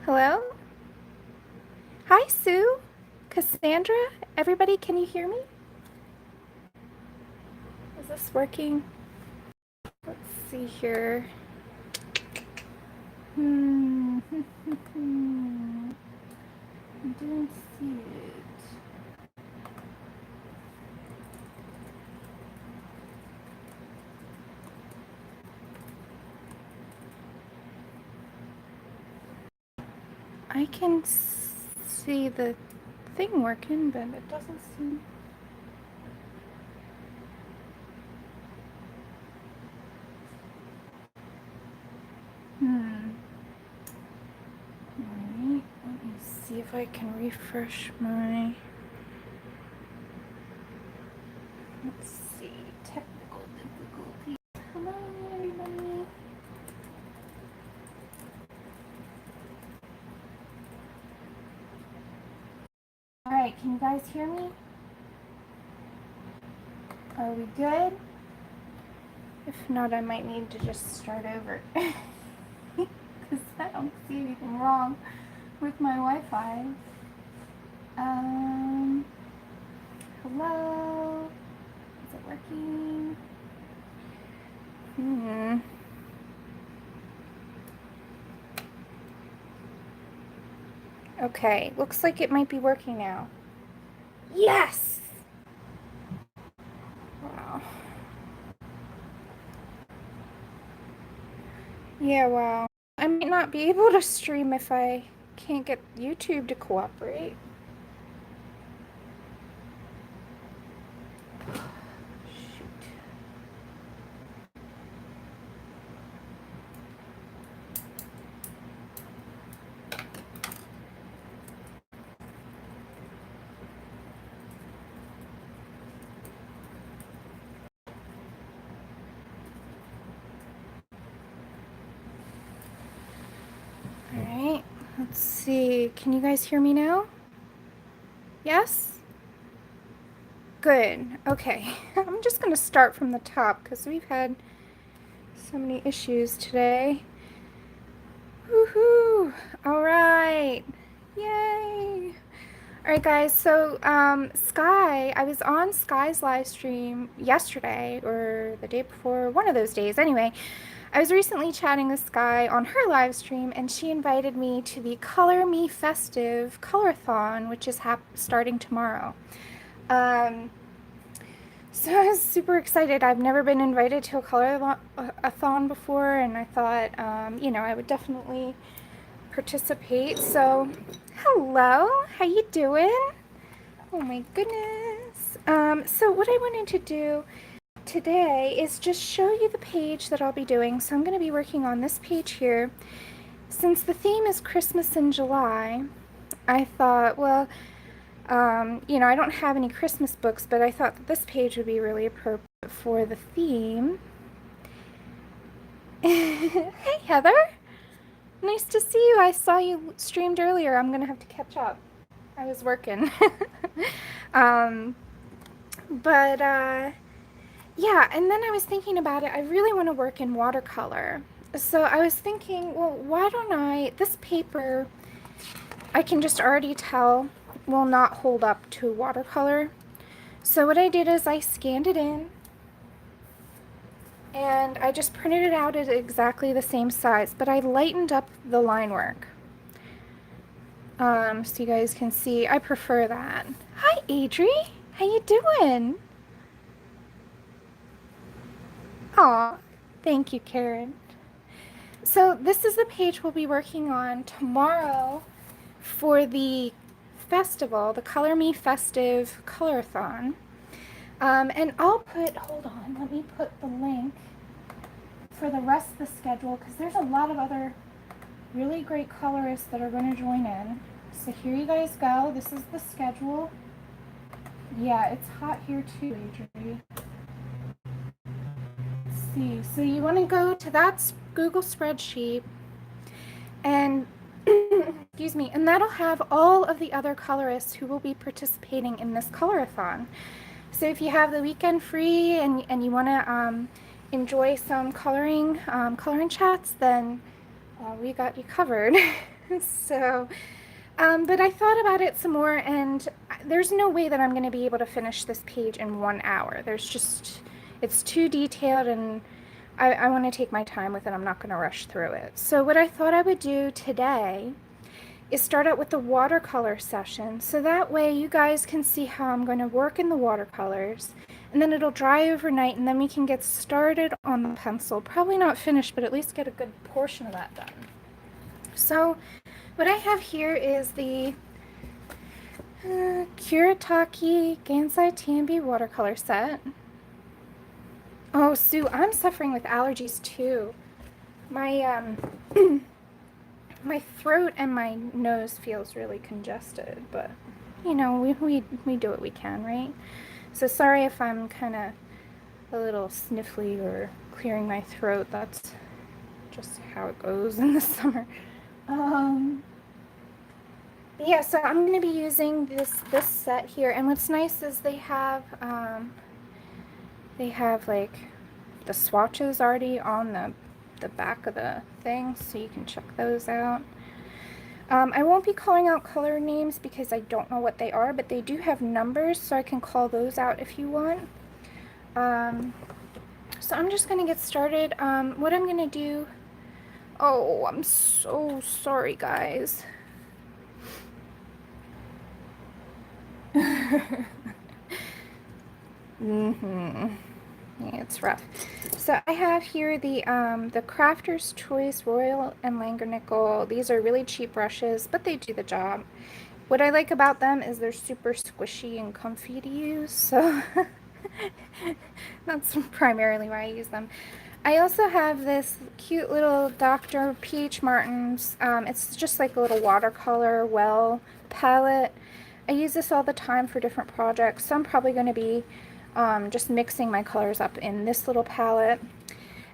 Hello? Hi, Sue. Cassandra? Everybody, can you hear me? Is this working? Let's see here. I didn't see it. I can see the thing working, but it doesn't seem... Alright, let me see if I can refresh my... Let's see, technical difficulty. Hello, everybody. Alright, can you guys hear me? Are we good? If not, I might need to just start over. Because I don't see anything wrong with my Wi-Fi. Hello? Is it working? Okay, looks like it might be working now. Yes! Wow. Yeah, wow. I might not be able to stream if I can't get YouTube to cooperate. Alright, let's see. Can you guys hear me now? Yes? Good. Okay. I'm just going to start from the top because we've had so many issues today. Woohoo! Alright. Yay! Alright guys, so Sky, I was on Sky's live stream yesterday or the day before, one of those days. Anyway, I was recently chatting with Sky on her live stream, and she invited me to the Me Festive Color-a-thon, which is starting tomorrow. So I was super excited. I've never been invited to a color-a-thon before, and I thought, you know, I would definitely participate. So, hello, how you doing? Oh my goodness. So what I wanted to do today is just show you the page that I'll be doing. So I'm going to be working on this page here. Since the theme is Christmas in July, I thought, well, you know, I don't have any Christmas books, but I thought that this page would be really appropriate for the theme. Hey, Heather. Nice to see you. I saw you streamed earlier. I'm going to have to catch up. I was working. Yeah, and then I was thinking about it. I really want to work in watercolor. So I was thinking, well, why don't this paper, I can just already tell, will not hold up to watercolor. So what I did is I scanned it in, and I just printed it out at exactly the same size, but I lightened up the line work. So you guys can see, I prefer that. Hi, Adri. How you doing? Aw, thank you, Karen. So this is the page we'll be working on tomorrow for the festival, the Me Festive Color-a-thon. And I'll put, hold on, let me put the link for the rest of the schedule, because there's a lot of other really great colorists that are going to join in. So here you guys go. This is the schedule. Yeah, it's hot here too, Adri. Let's see. So you want to go to that Google spreadsheet, and excuse me, and that'll have all of the other colorists who will be participating in this color-a-thon. So if you have the weekend free and you want to enjoy some coloring chats, then we got you covered. So, but I thought about it some more, and there's no way that I'm going to be able to finish this page in 1 hour. It's too detailed, and I want to take my time with it. I'm not going to rush through it. So what I thought I would do today is start out with the watercolor session. So that way you guys can see how I'm going to work in the watercolors, and then it'll dry overnight, and then we can get started on the pencil. Probably not finished, but at least get a good portion of that done. So what I have here is the Kuretake Gansai Tambi watercolor set. Oh, Sue, I'm suffering with allergies too. My my throat and my nose feels really congested, but you know, we do what we can, right? So sorry if I'm kind of a little sniffly or clearing my throat. That's just how it goes in the summer. Yeah, so I'm going to be using this set here, and what's nice is they have like the swatches already on the back of the thing, so you can check those out. I won't be calling out color names because I don't know what they are, but they do have numbers, so I can call those out if you want. So I'm just going to get started. What I'm going to do... Oh, I'm so sorry, guys. Yeah, it's rough. So I have here the Crafter's Choice Royal and Langernickel. These are really cheap brushes, but they do the job. What I like about them is they're super squishy and comfy to use, so that's primarily why I use them. I also have this cute little Dr. P.H. Martin's. It's just like a little watercolor well palette. I use this all the time for different projects, so I'm probably going to be just mixing my colors up in this little palette.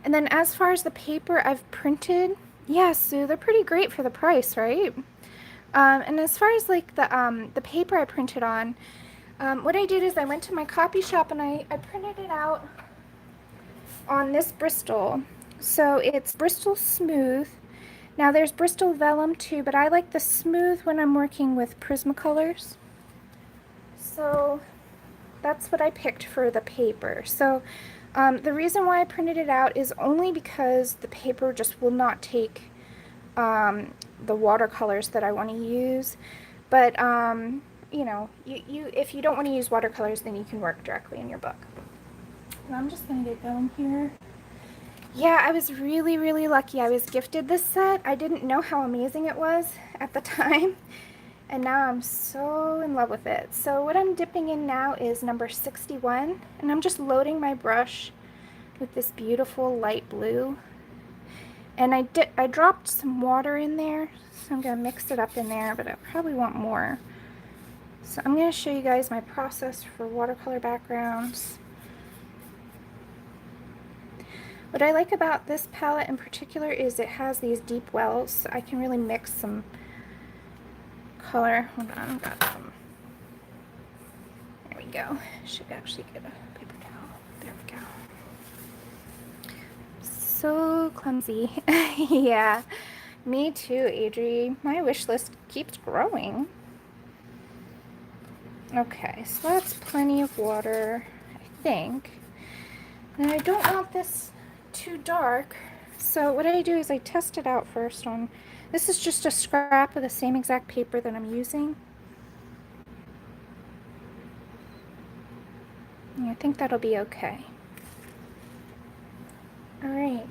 And then as far as the paper I've printed, yeah, Sue, they're pretty great for the price, right? And as far as like the paper I printed on, what I did is I went to my copy shop and I printed it out on this Bristol. So it's Bristol Smooth. Now there's Bristol Vellum too, but I like the smooth when I'm working with Prismacolors. So that's what I picked for the paper. So the reason why I printed it out is only because the paper just will not take the watercolors that I want to use. But you know, if you don't want to use watercolors, then you can work directly in your book. And I'm just going to get going here. Yeah, I was really, really lucky. I was gifted this set. I didn't know how amazing it was at the time. And now I'm so in love with it. So what I'm dipping in now is number 61. And I'm just loading my brush with this beautiful light blue. And I dropped some water in there. So I'm going to mix it up in there, but I probably want more. So I'm going to show you guys my process for watercolor backgrounds. What I like about this palette in particular is it has these deep wells, so I can really mix some color. Hold on, I've got some. There we go. Should actually get a paper towel. There we go. So clumsy. Yeah, me too, Adri. My wish list keeps growing. Okay, so that's plenty of water, I think. And I don't want this too dark, so what I do is I test it out first on, this is just a scrap of the same exact paper that I'm using. And I think that'll be okay. Alright,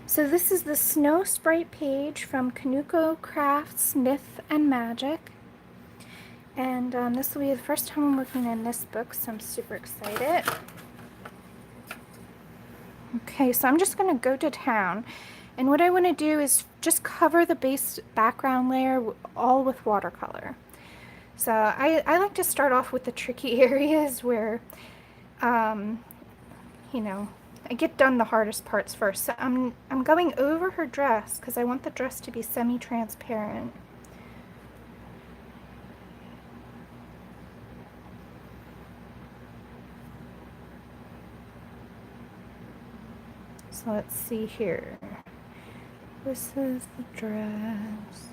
so this is the Snow Sprite page from Kanuko Crafts Myth and Magic. And this will be the first time I'm working on this book, so I'm super excited. Okay, so I'm just going to go to town, and what I want to do is just cover the base background layer all with watercolor. So I like to start off with the tricky areas where, you know, I get done the hardest parts first. So I'm going over her dress because I want the dress to be semi-transparent. So let's see here. This is the dress.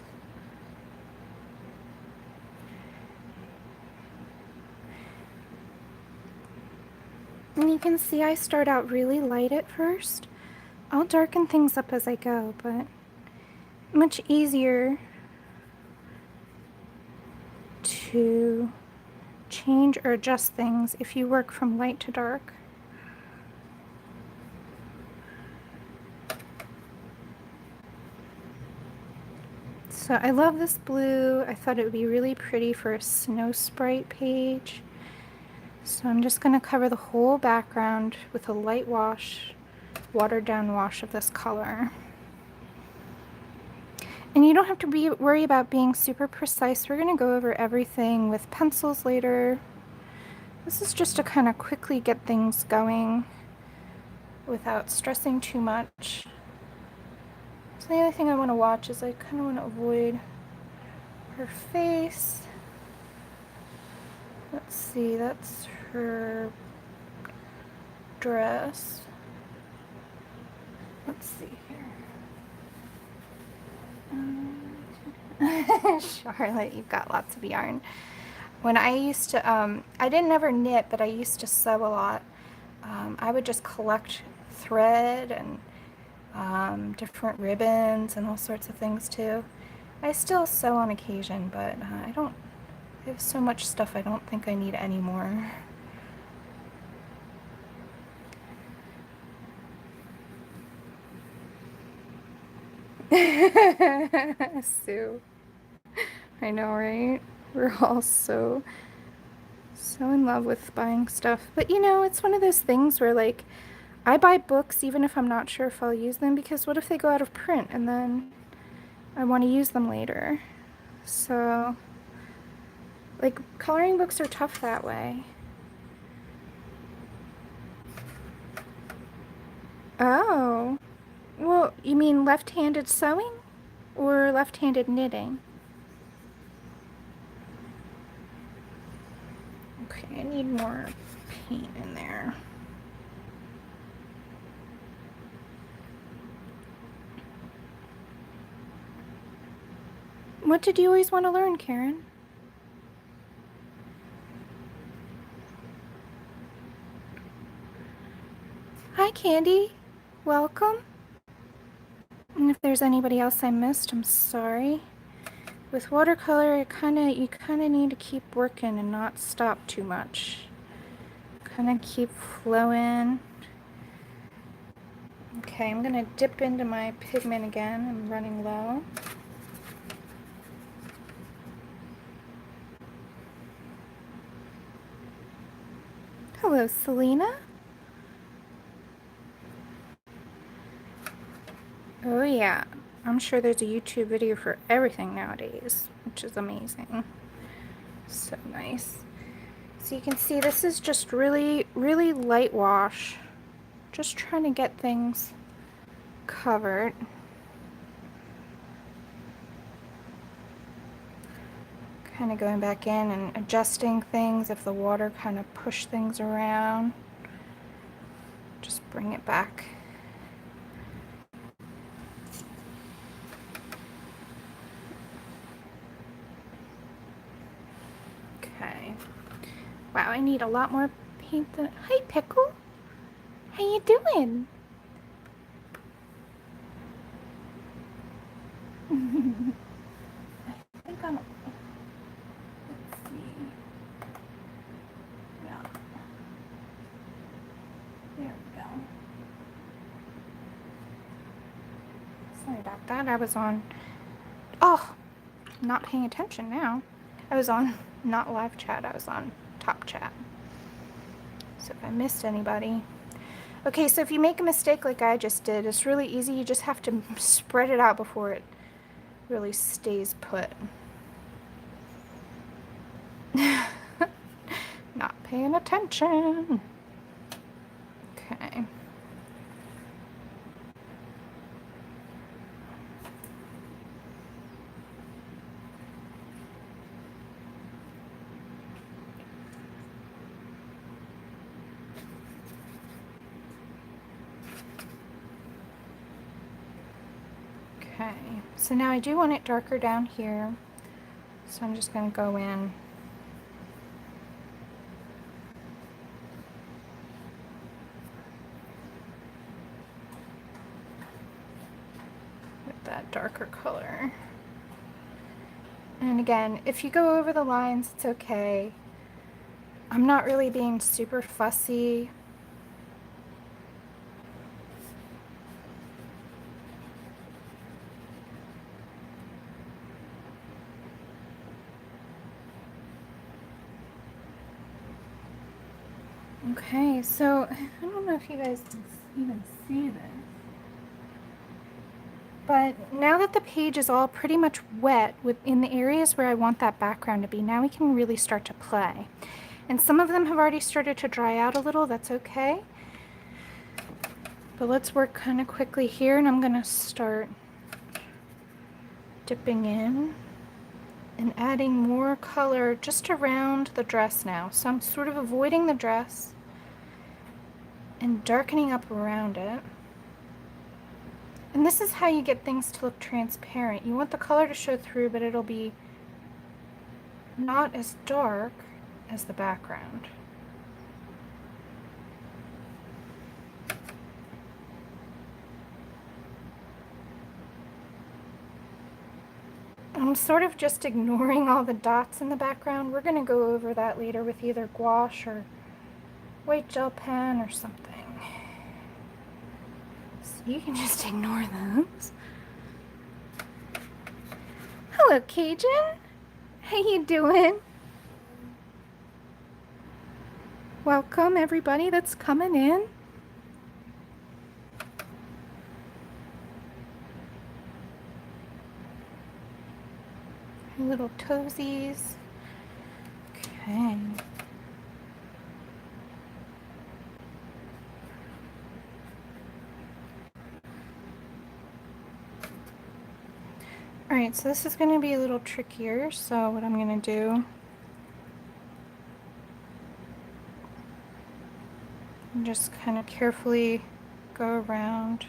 And you can see I start out really light at first. I'll darken things up as I go, but much easier to change or adjust things if you work from light to dark. So I love this blue. I thought it would be really pretty for a snow sprite page. So I'm just going to cover the whole background with a light wash, watered down wash of this color. And you don't have to worry about being super precise. We're going to go over everything with pencils later. This is just to kind of quickly get things going without stressing too much. So the other thing I want to watch is I kind of want to avoid her face. Let's see, that's her dress. Let's see here. Charlotte, you've got lots of yarn. When I used to, I didn't ever knit, but I used to sew a lot. I would just collect thread and different ribbons and all sorts of things too. I still sew on occasion, but I have so much stuff I don't think I need any more. Sue. I know, right? We're all so in love with buying stuff. But you know, it's one of those things where like I buy books even if I'm not sure if I'll use them, because what if they go out of print and then I want to use them later? So like coloring books are tough that way. Oh. Well, you mean left-handed sewing or left-handed knitting? Okay, I need more paint in there. What did you always want to learn, Karen? Hi, Candy. Welcome. And if there's anybody else I missed, I'm sorry. With watercolor, you kind of need to keep working and not stop too much. Kind of keep flowing. Okay, I'm gonna dip into my pigment again. I'm running low. Hello, Selena. Oh yeah, I'm sure there's a YouTube video for everything nowadays, which is amazing. So nice. So you can see this is just really light wash. Just trying to get things covered. Kind of going back in and adjusting things if the water kind of pushed things around. Just bring it back. Okay. Wow, I need a lot more paint than... Hi, Pickle. How you doing? I think I'm... Let's see. Yeah. There we go. Sorry about that. I was on... Oh! I'm not paying attention now. I was on not live chat. I was on top chat. So if I missed anybody... Okay, so if you make a mistake like I just did, it's really easy. You just have to spread it out before it really stays put. Not paying attention. Okay. Okay, so now I do want it darker down here, so I'm just going to go in that darker color. And again, if you go over the lines, it's okay. I'm not really being super fussy. Okay, so I don't know if you guys can even see this, but now that the page is all pretty much wet within the areas where I want that background to be, now we can really start to play. And some of them have already started to dry out a little, that's okay. But let's work kind of quickly here, and I'm gonna start dipping in and adding more color just around the dress now. So I'm sort of avoiding the dress and darkening up around it. And this is how you get things to look transparent. You want the color to show through, but it'll be not as dark as the background. I'm sort of just ignoring all the dots in the background. We're gonna go over that later with either gouache or white gel pen or something. So you can just ignore those. Hello, Cajun. How you doing? Welcome everybody that's coming in. Little toesies. Okay. Alright, so this is going to be a little trickier, so what I'm going to do, just kind of carefully go around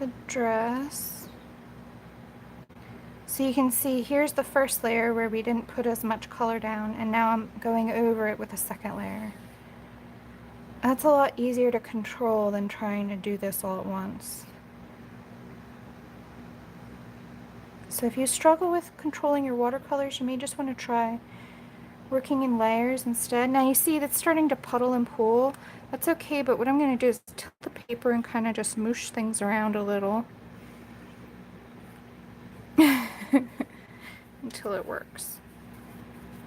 the dress. So you can see here's the first layer where we didn't put as much color down, and now I'm going over it with a second layer. That's a lot easier to control than trying to do this all at once. So if you struggle with controlling your watercolors, you may just want to try working in layers instead. Now you see that's starting to puddle and pool. That's okay, but what I'm going to do is tilt the paper and kind of just moosh things around a little until it works.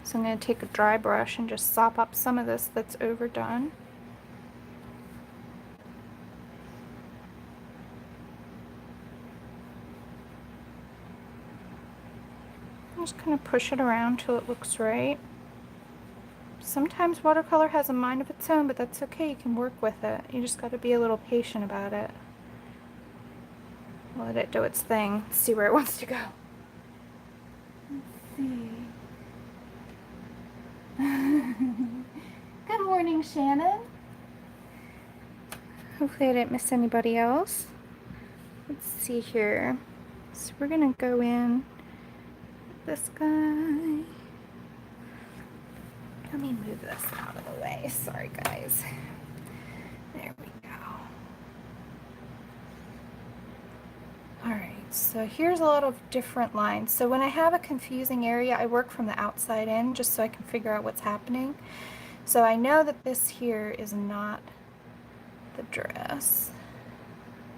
So I'm going to take a dry brush and just sop up some of this that's overdone. Just kind of push it around till it looks right. Sometimes watercolor has a mind of its own, but that's okay. You can work with it. You just got to be a little patient about it. Let it do its thing. Let's see where it wants to go. Let's see. Good morning, Shannon. Hopefully I didn't miss anybody else. Let's see here. So we're gonna go in with this guy. Let me move this out of the way. Sorry, guys. There we go. Alright, so here's a lot of different lines. So when I have a confusing area, I work from the outside in just so I can figure out what's happening. So I know that this here is not the dress.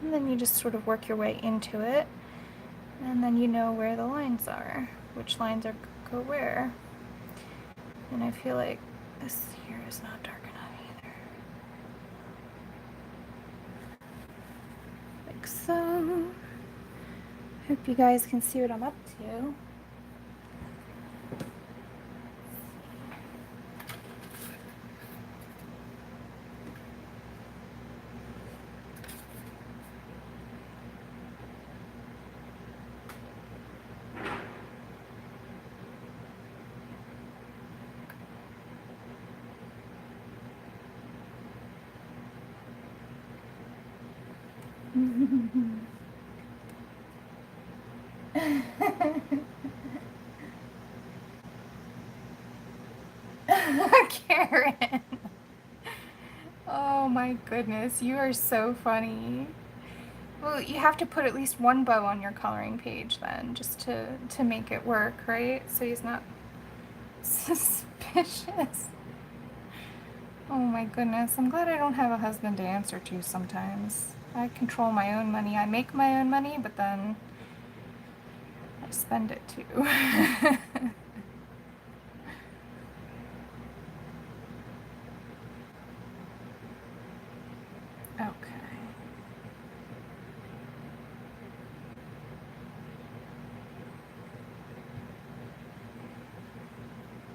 And then you just sort of work your way into it. And then you know where the lines are, which lines are go where. And I feel like this here is not dark enough either. Like so. Hope you guys can see what I'm up to. Karen. Oh my my goodness, you are so funny. Well, you have to put at least one bow on your coloring page then, just to make it work, right? So he's not suspicious. Oh my goodness, I'm glad I don't have a husband to answer to sometimes. I control my own money. I make my own money, but then I spend it too. Okay.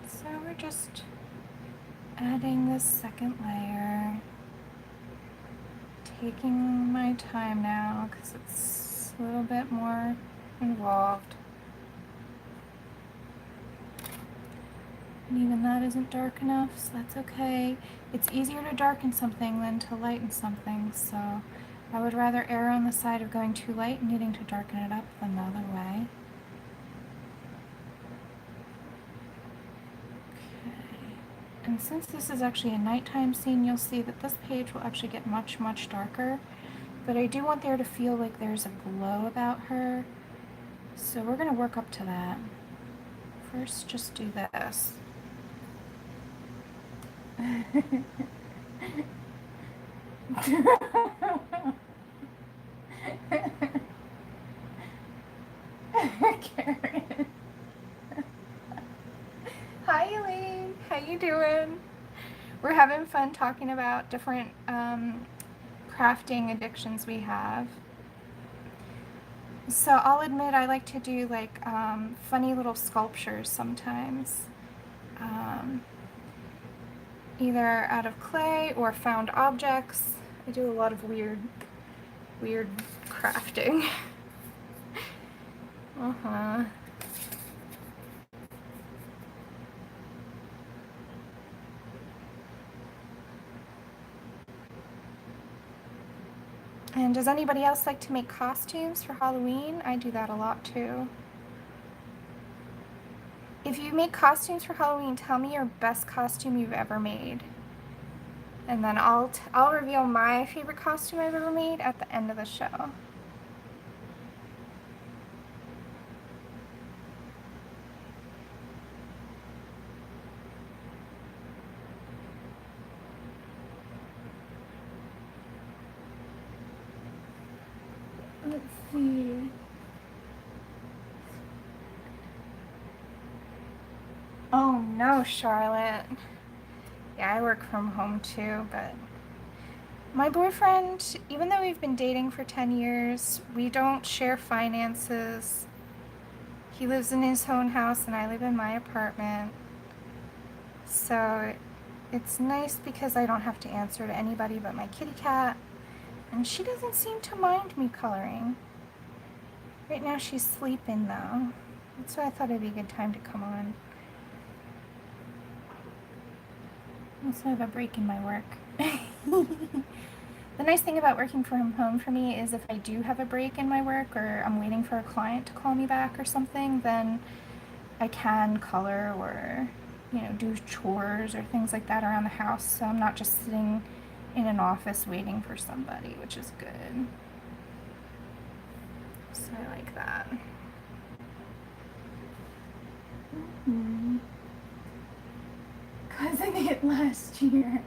So we're just adding this second layer. Taking my time now because it's a little bit more involved. And even that isn't dark enough, so that's okay. It's easier to darken something than to lighten something, so I would rather err on the side of going too light and needing to darken it up than the other way. Okay. And since this is actually a nighttime scene, you'll see that this page will actually get much, much darker. But I do want there to feel like there's a glow about her, so we're going to work up to that. First, just do this. Karen. Hi Elaine, how you doing? We're having fun talking about different crafting addictions we have. So I'll admit I like to do like funny little sculptures sometimes. Either out of clay or found objects. I do a lot of weird crafting. Uh-huh. And does anybody else like to make costumes for Halloween? I do that a lot too. If you make costumes for Halloween, tell me your best costume you've ever made. And then I'll reveal my favorite costume I've ever made at the end of the show. Let's see. Oh no, Charlotte. Yeah, I work from home too, but my boyfriend, even though we've been dating for 10 years, we don't share finances. He lives in his own house and I live in my apartment. So it's nice because I don't have to answer to anybody but my kitty cat. And she doesn't seem to mind me coloring. Right now she's sleeping though. That's why I thought it'd be a good time to come on. Also have a break in my work. The nice thing about working from home for me is if I do have a break in my work or I'm waiting for a client to call me back or something, then I can color or, you know, do chores or things like that around the house. So I'm not just sitting in an office waiting for somebody, which is good. So I like that. Cousin hit last year.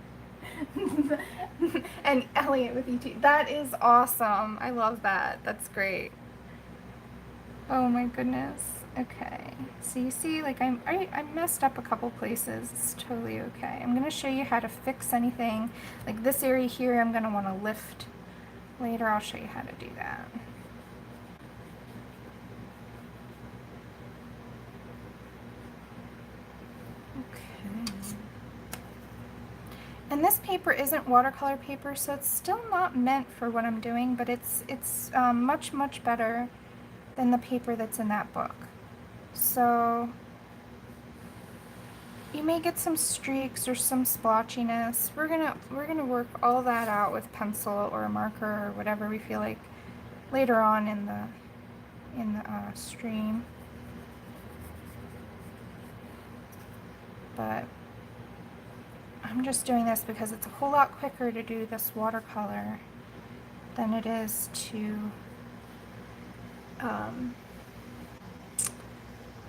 And Elliot with ET. That is awesome. I love that. That's great. Oh my goodness. Okay. So you see, like I messed up a couple places. It's totally okay. I'm going to show you how to fix anything. Like this area here, I'm going to want to lift. Later, I'll show you how to do that. And this paper isn't watercolor paper, so it's still not meant for what I'm doing, but it's much, much better than the paper that's in that book. So you may get some streaks or some splotchiness. We're gonna work all that out with pencil or a marker or whatever we feel like later on in the stream. But I'm just doing this because it's a whole lot quicker to do this watercolor than it is to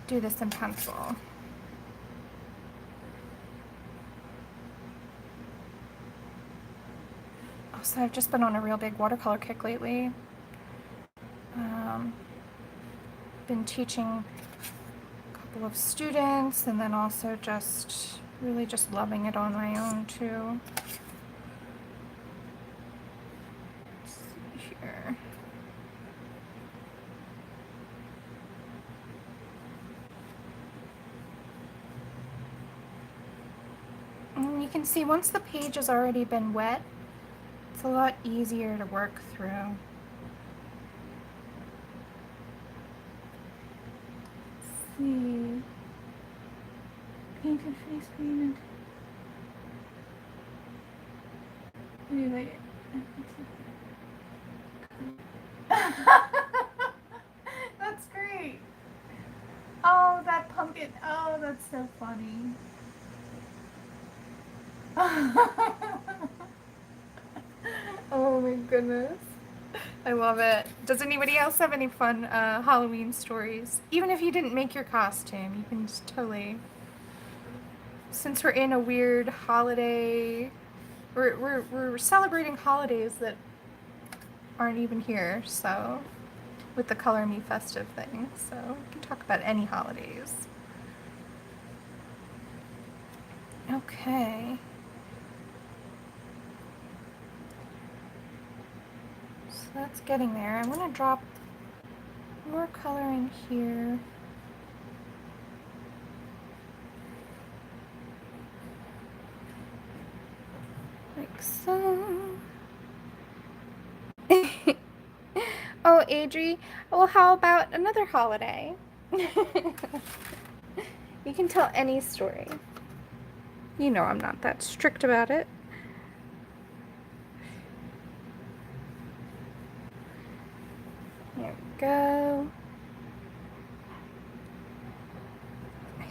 do this in pencil. Also, I've just been on a real big watercolor kick lately. Been teaching a couple of students, and then also just really just loving it on my own too. Let's see here. And you can see once the page has already been wet, it's a lot easier to work through. See, painted face painted. Wait. That's great. Oh, that pumpkin. Oh, that's so funny. Oh my goodness. I love it. Does anybody else have any fun Halloween stories? Even if you didn't make your costume, you can just totally... Since we're in a weird holiday... We're celebrating holidays that aren't even here, so... With the Color Me Festive thing, so we can talk about any holidays. Okay. So that's getting there. I'm going to drop more color in here. Like so. Oh, Adri, well, how about another holiday? You can tell any story. You know I'm not that strict about it. There we go. I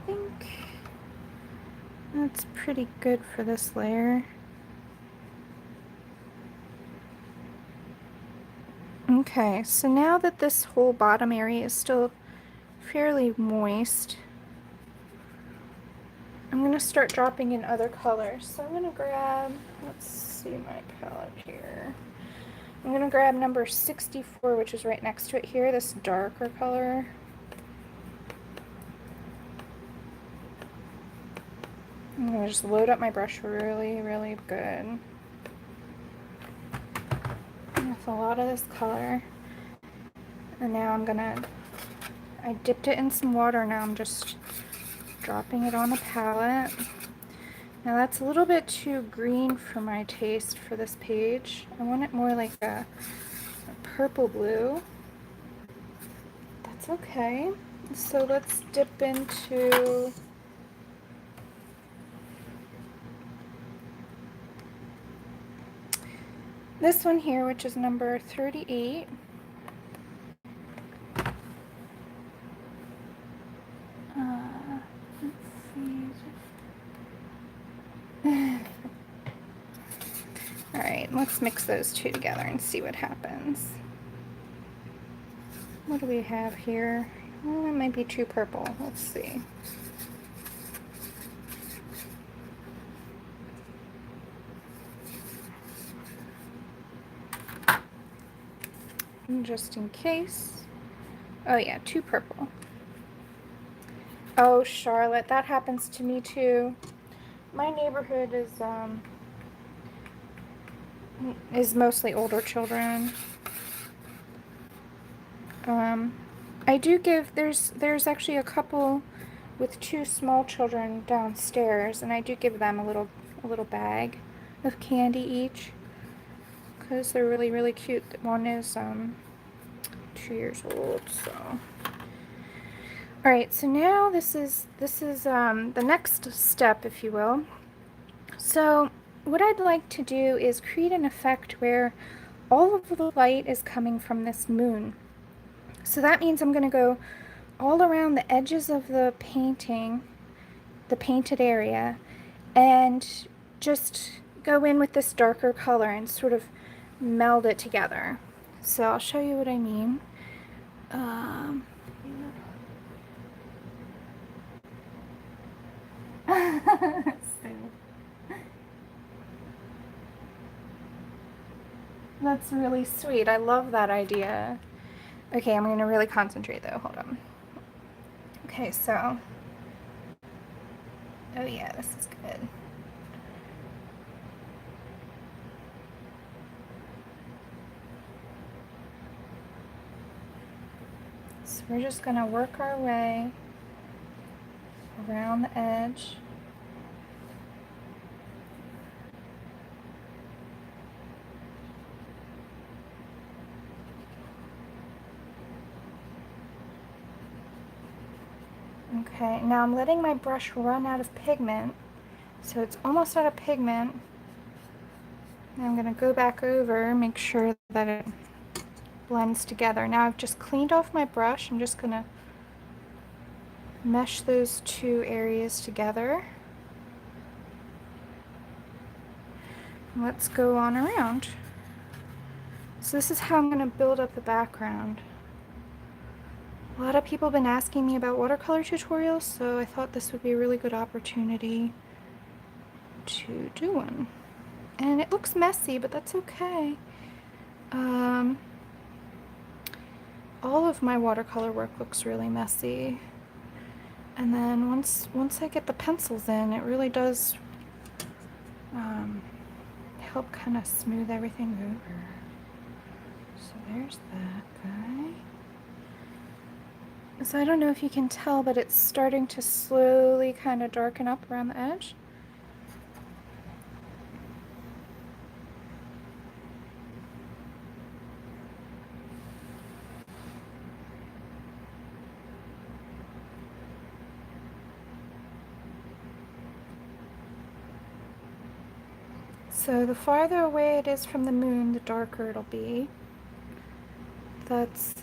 think that's pretty good for this layer. Okay, so now that this whole bottom area is still fairly moist, I'm going to start dropping in other colors. So I'm going to grab, let's see my palette here. I'm going to grab number 64, which is right next to it here, this darker color. I'm going to just load up my brush really, really good. That's a lot of this color. And now I dipped it in some water, now I'm just dropping it on the palette. Now that's a little bit too green for my taste for this page. I want it more like a purple blue. That's okay. So let's dip into this one here, which is number 38. Alright, let's mix those two together and see what happens. What do we have here? Oh, it might be too purple. Let's see. And just in case. Oh yeah, too purple. Oh, Charlotte, that happens to me too. My neighborhood is mostly older children. I do give, there's actually a couple with two small children downstairs, and I do give them a little bag of candy each because they're really, really cute. One is 2 years old, so. All right, so now this is the next step, if you will. So what I'd like to do is create an effect where all of the light is coming from this moon. So that means I'm going to go all around the edges of the painting, the painted area, and just go in with this darker color and sort of meld it together. So I'll show you what I mean. Um, That's really sweet. I love that idea. Okay, I'm going to really concentrate though. Hold on. Okay, so. Oh yeah, this is good. So we're just going to work our way around the edge. Okay, now I'm letting my brush run out of pigment. So it's almost out of pigment. Now I'm going to go back over, make sure that it blends together. Now I've just cleaned off my brush. I'm just going to mesh those two areas together. Let's go on around. So this is how I'm going to build up the background. A lot of people have been asking me about watercolor tutorials, so I thought this would be a really good opportunity to do one. And it looks messy, but that's okay. All of my watercolor work looks really messy. And then once I get the pencils in, it really does help kind of smooth everything over. So there's that guy. So I don't know if you can tell, but it's starting to slowly kind of darken up around the edge. So the farther away it is from the moon, the darker it'll be. That's,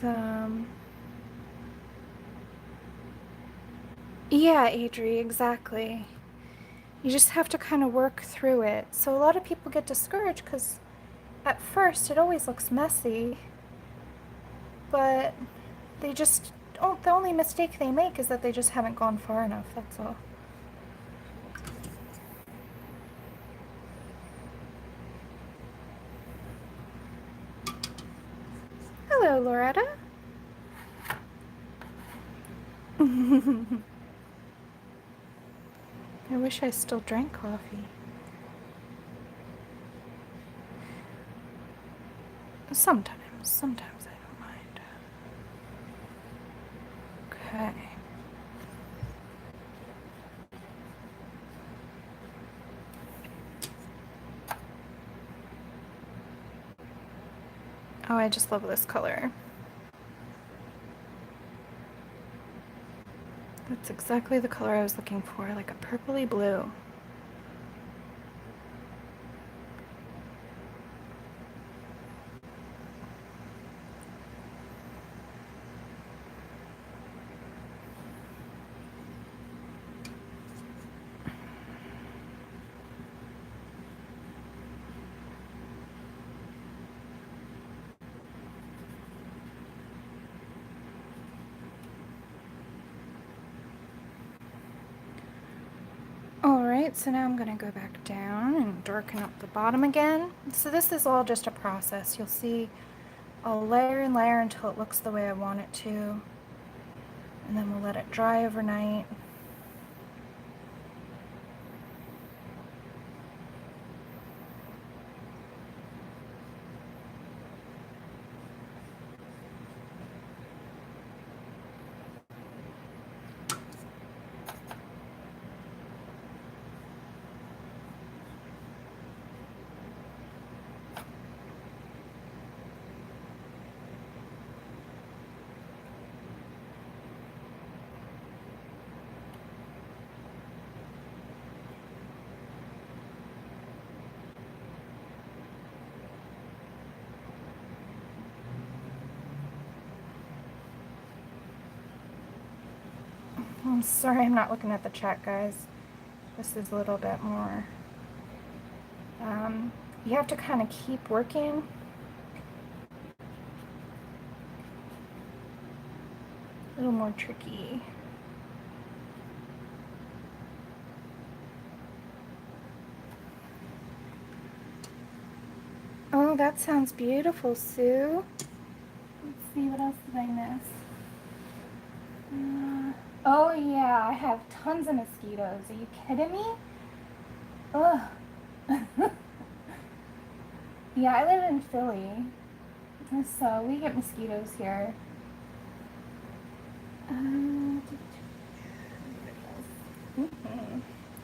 yeah, Adri, exactly. You just have to kind of work through it. So a lot of people get discouraged because at first it always looks messy, but they just, oh, the only mistake they make is that they just haven't gone far enough, that's all. Hello, Loretta. I wish I still drank coffee. Sometimes I don't mind. Okay. Oh, I just love this color. That's exactly the color I was looking for, like a purpley blue. Alright, so now I'm going to go back down and darken up the bottom again. So this is all just a process. You'll see I'll layer and layer until it looks the way I want it to. And then we'll let it dry overnight. I'm sorry I'm not looking at the chat, guys. This is a little bit more, you have to kind of keep working. A little more tricky. Oh, that sounds beautiful, Sue. Let's see, what else did I miss? Oh yeah, I have tons of mosquitoes. Are you kidding me? Ugh. Yeah, I live in Philly, so we get mosquitoes here.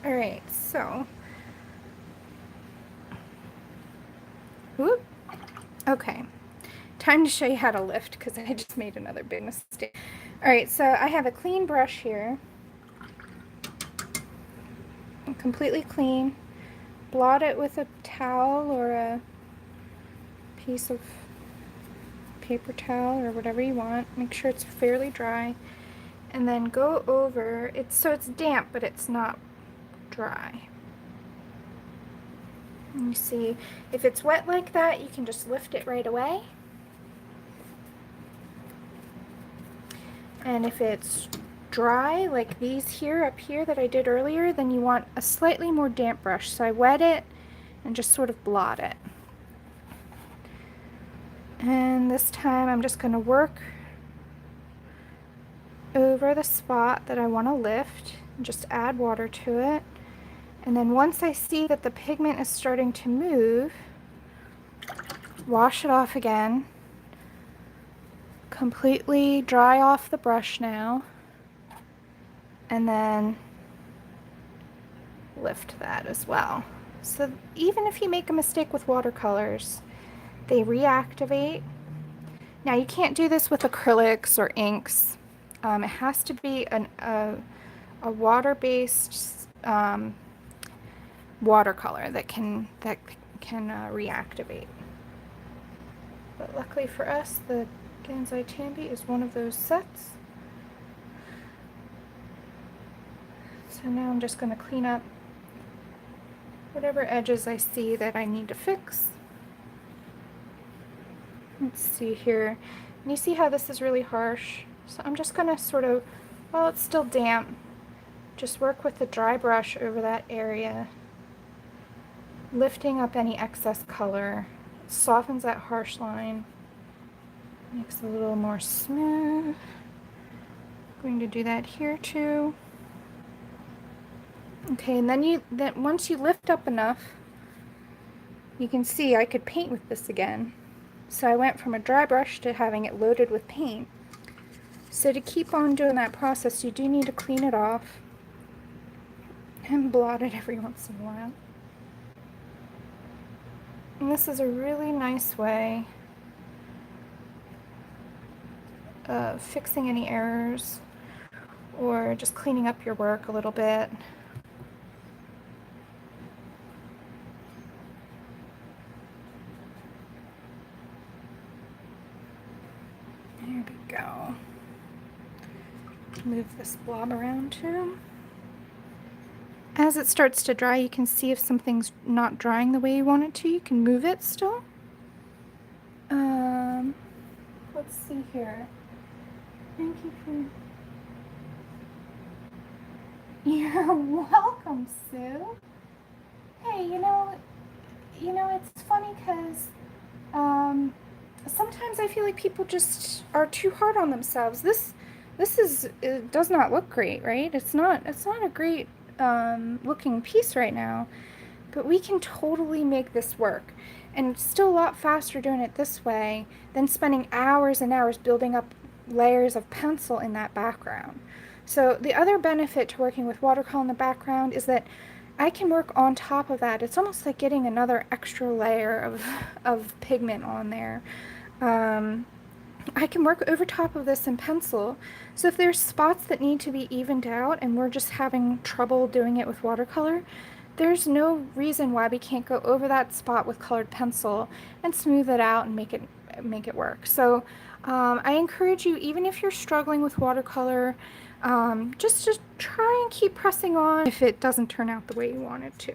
Alright, so. Whoop. Okay. Time to show you how to lift because I just made another big mistake. Alright, so I have a clean brush here. Completely clean. Blot it with a towel or a piece of paper towel or whatever you want. Make sure it's fairly dry. And then go over it so it's damp, but it's not dry. And you see, if it's wet like that, you can just lift it right away. And if it's dry, like these here, up here that I did earlier, then you want a slightly more damp brush. So I wet it and just sort of blot it. And this time I'm just going to work over the spot that I want to lift and just add water to it. And then once I see that the pigment is starting to move, wash it off again. Completely dry off the brush now. And then lift that as well. So even if you make a mistake with watercolors, they reactivate. Now you can't do this with acrylics or inks. It has to be a water-based watercolor that can reactivate. But luckily for us, the Gansai Tambi is one of those sets. So now I'm just going to clean up whatever edges I see that I need to fix. Let's see here. And you see how this is really harsh? So I'm just going to sort of, while it's still damp, just work with the dry brush over that area, lifting up any excess color. It softens that harsh line, makes it a little more smooth. I'm going to do that here too. Okay, and then once you lift up enough, you can see I could paint with this again. So I went from a dry brush to having it loaded with paint. So to keep on doing that process, you do need to clean it off and blot it every once in a while. And this is a really nice way of fixing any errors or just cleaning up your work a little bit. There we go. Move this blob around too. As it starts to dry, you can see if something's not drying the way you want it to. You can move it still. Let's see here. Thank you for... You're welcome, Sue. Hey, you know, it's funny because sometimes I feel like people just are too hard on themselves. This it does not look great, right? It's not a great looking piece right now, but we can totally make this work. And it's still a lot faster doing it this way than spending hours and hours building up layers of pencil in that background. So the other benefit to working with watercolor in the background is that I can work on top of that. It's almost like getting another extra layer of pigment on there. I can work over top of this in pencil. So if there's spots that need to be evened out and we're just having trouble doing it with watercolor, there's no reason why we can't go over that spot with colored pencil and smooth it out and make it work. So I encourage you, even if you're struggling with watercolor, just to try and keep pressing on if it doesn't turn out the way you want it to.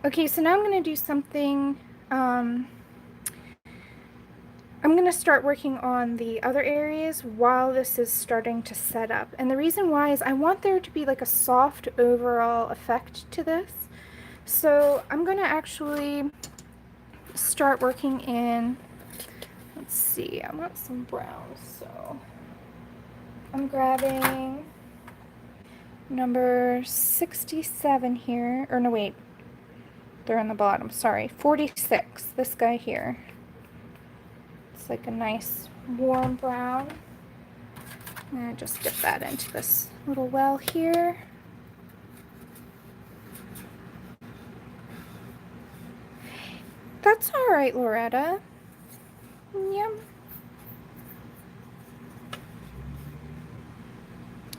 Okay, so now I'm going to do something, I'm going to start working on the other areas while this is starting to set up. And the reason why is I want there to be like a soft overall effect to this. So I'm going to actually start working in, let's see, I want some browns, so I'm grabbing number 67 here, or no wait, they're on the bottom, sorry, 46, this guy here. It's like a nice warm brown. I'm going to just dip that into this little well here. That's all right, Loretta. Yum.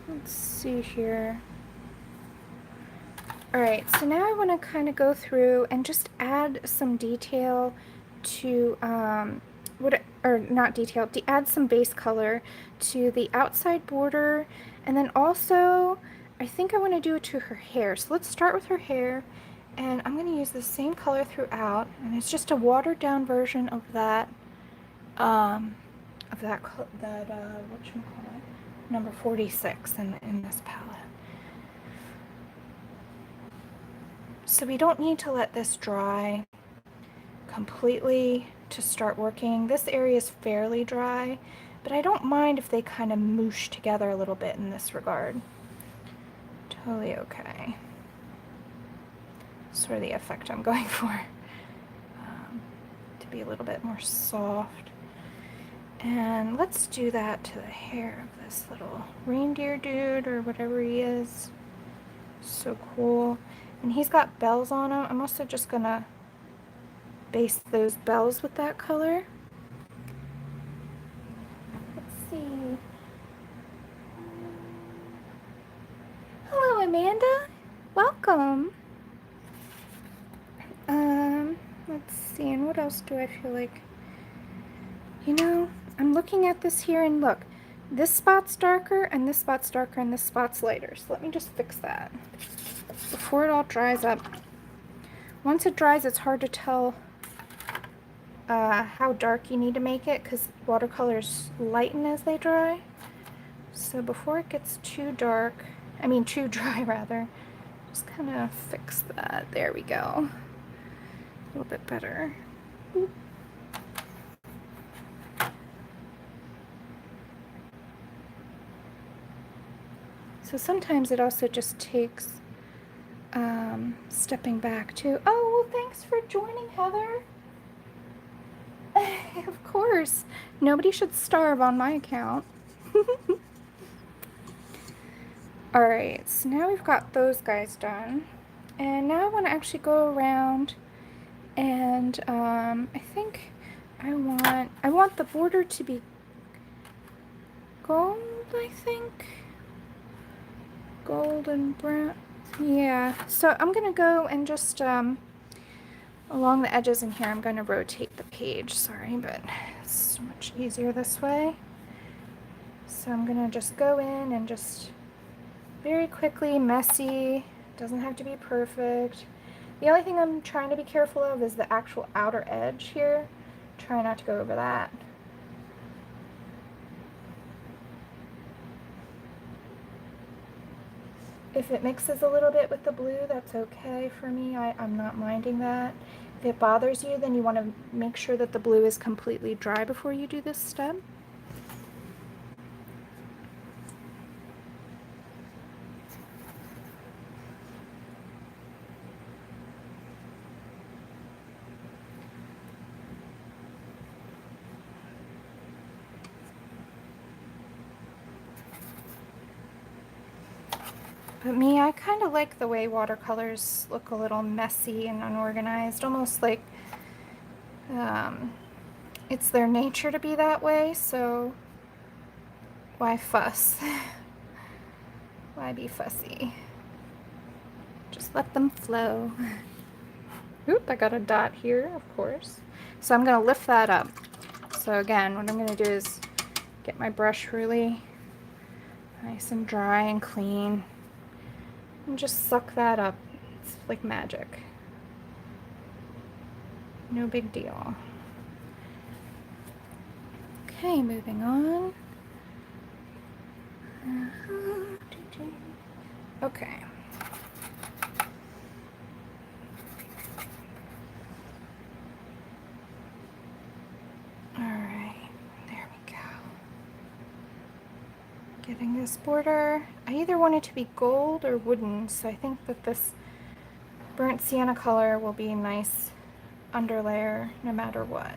Let's see here. All right, so now I want to kind of go through and just add some detail to, add some base color to the outside border, and then also I think I want to do it to her hair. So let's start with her hair, and I'm going to use the same color throughout, and it's just a watered down version of that, whatchamacallit, number 46 in this palette. So we don't need to let this dry completely to start working. This area is fairly dry, but I don't mind if they kind of moosh together a little bit in this regard. Totally okay. Sort of the effect I'm going for. To be a little bit more soft. And let's do that to the hair of this little reindeer dude or whatever he is. So cool. And he's got bells on him. I'm also just gonna base those bells with that color. Let's see. Hello, Amanda. Welcome. Let's see, and what else do I feel like? You know, I'm looking at this here, and look, this spot's darker, and this spot's darker, and this spot's lighter. So let me just fix that before it all dries up. Once it dries, it's hard to tell how dark you need to make it because watercolors lighten as they dry. So before it gets too dark, too dry rather, just kind of fix that. There we go. A little bit better. Oop. So sometimes it also just takes stepping back too. Oh, well, thanks for joining, Heather. Of course. Nobody should starve on my account. Alright, so now we've got those guys done. And now I want to actually go around and I think I want the border to be gold, I think. Gold and brown. Yeah, so I'm going to go and just along the edges in here, I'm going to rotate the page. Sorry, but it's so much easier this way. So I'm going to just go in and just very quickly, messy. Doesn't have to be perfect. The only thing I'm trying to be careful of is the actual outer edge here. Try not to go over that. If it mixes a little bit with the blue, that's okay for me. I'm not minding that. If it bothers you, then you want to make sure that the blue is completely dry before you do this step. But me, I kind of like the way watercolors look a little messy and unorganized, almost like it's their nature to be that way, so why fuss? Why be fussy? Just let them flow. Oop, I got a dot here, of course. So I'm going to lift that up. So again, what I'm going to do is get my brush really Nice and dry and clean. And just suck that up. It's like magic. No big deal. Okay, moving on. Okay. Alright, there we go. Getting this border. I either want it to be gold or wooden, so I think that this burnt sienna color will be a nice underlayer no matter what.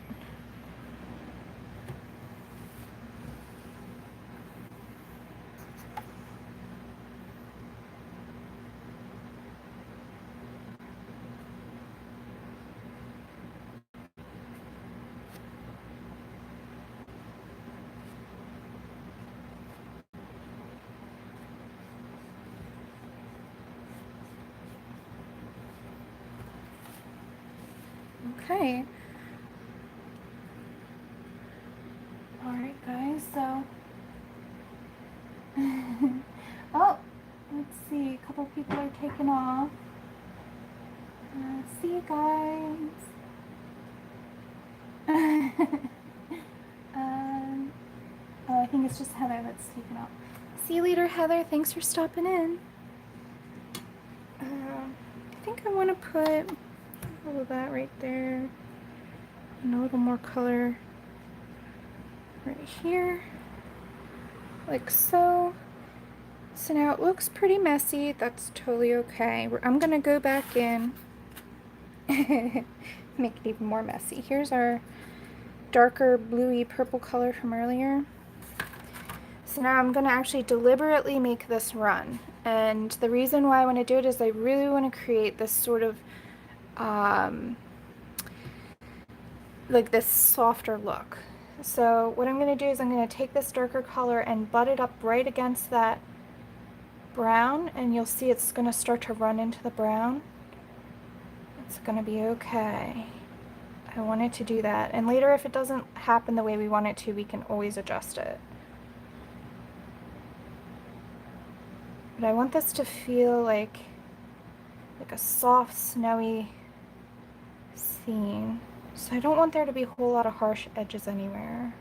Okay. Alright guys, so oh, let's see, a couple people are taking off. See you guys. Oh, I think it's just Heather that's taken off. See you later, Heather. Thanks for stopping in. I think I want to put all of that right there and a little more color right here, like so. So now it looks pretty messy. That's totally okay. I'm gonna go back in, make it even more messy. Here's our darker bluey purple color from earlier. So now I'm gonna actually deliberately make this run. And the reason why I want to do it is I really want to create this sort of like this softer look. So what I'm going to do is I'm going to take this darker color and butt it up right against that brown, and you'll see it's going to start to run into the brown. It's going to be okay. I want it to do that, and later if it doesn't happen the way we want it to, we can always adjust it. But I want this to feel like a soft, snowy scene. So I don't want there to be a whole lot of harsh edges anywhere.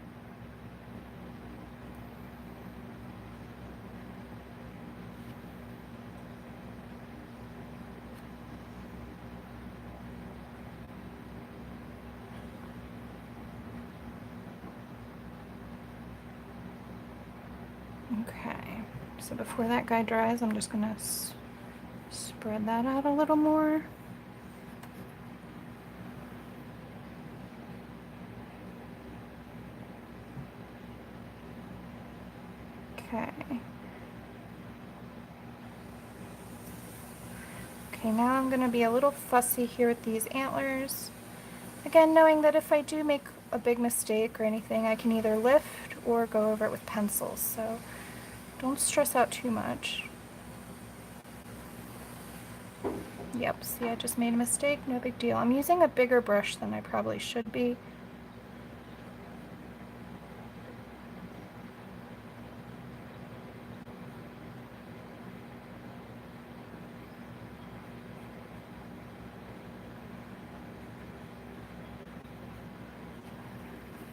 Okay, so before that guy dries, I'm just gonna spread that out a little more. Okay. Okay, now I'm gonna be a little fussy here with these antlers. Again, knowing that if I do make a big mistake or anything, I can either lift or go over it with pencils, so don't stress out too much. Yep, see, I just made a mistake, no big deal. I'm using a bigger brush than I probably should be.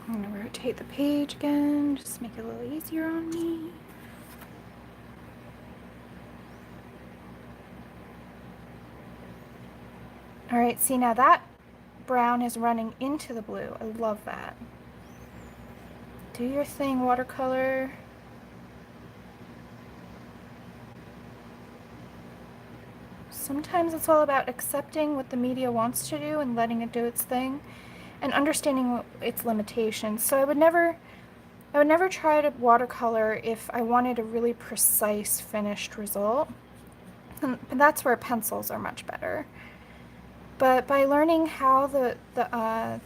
I'm gonna rotate the page again, just make it a little easier on me. All right, see, now that brown is running into the blue. I love that. Do your thing, watercolor. Sometimes it's all about accepting what the media wants to do and letting it do its thing and understanding its limitations. So I would never try to watercolor if I wanted a really precise finished result. And that's where pencils are much better. But by learning how the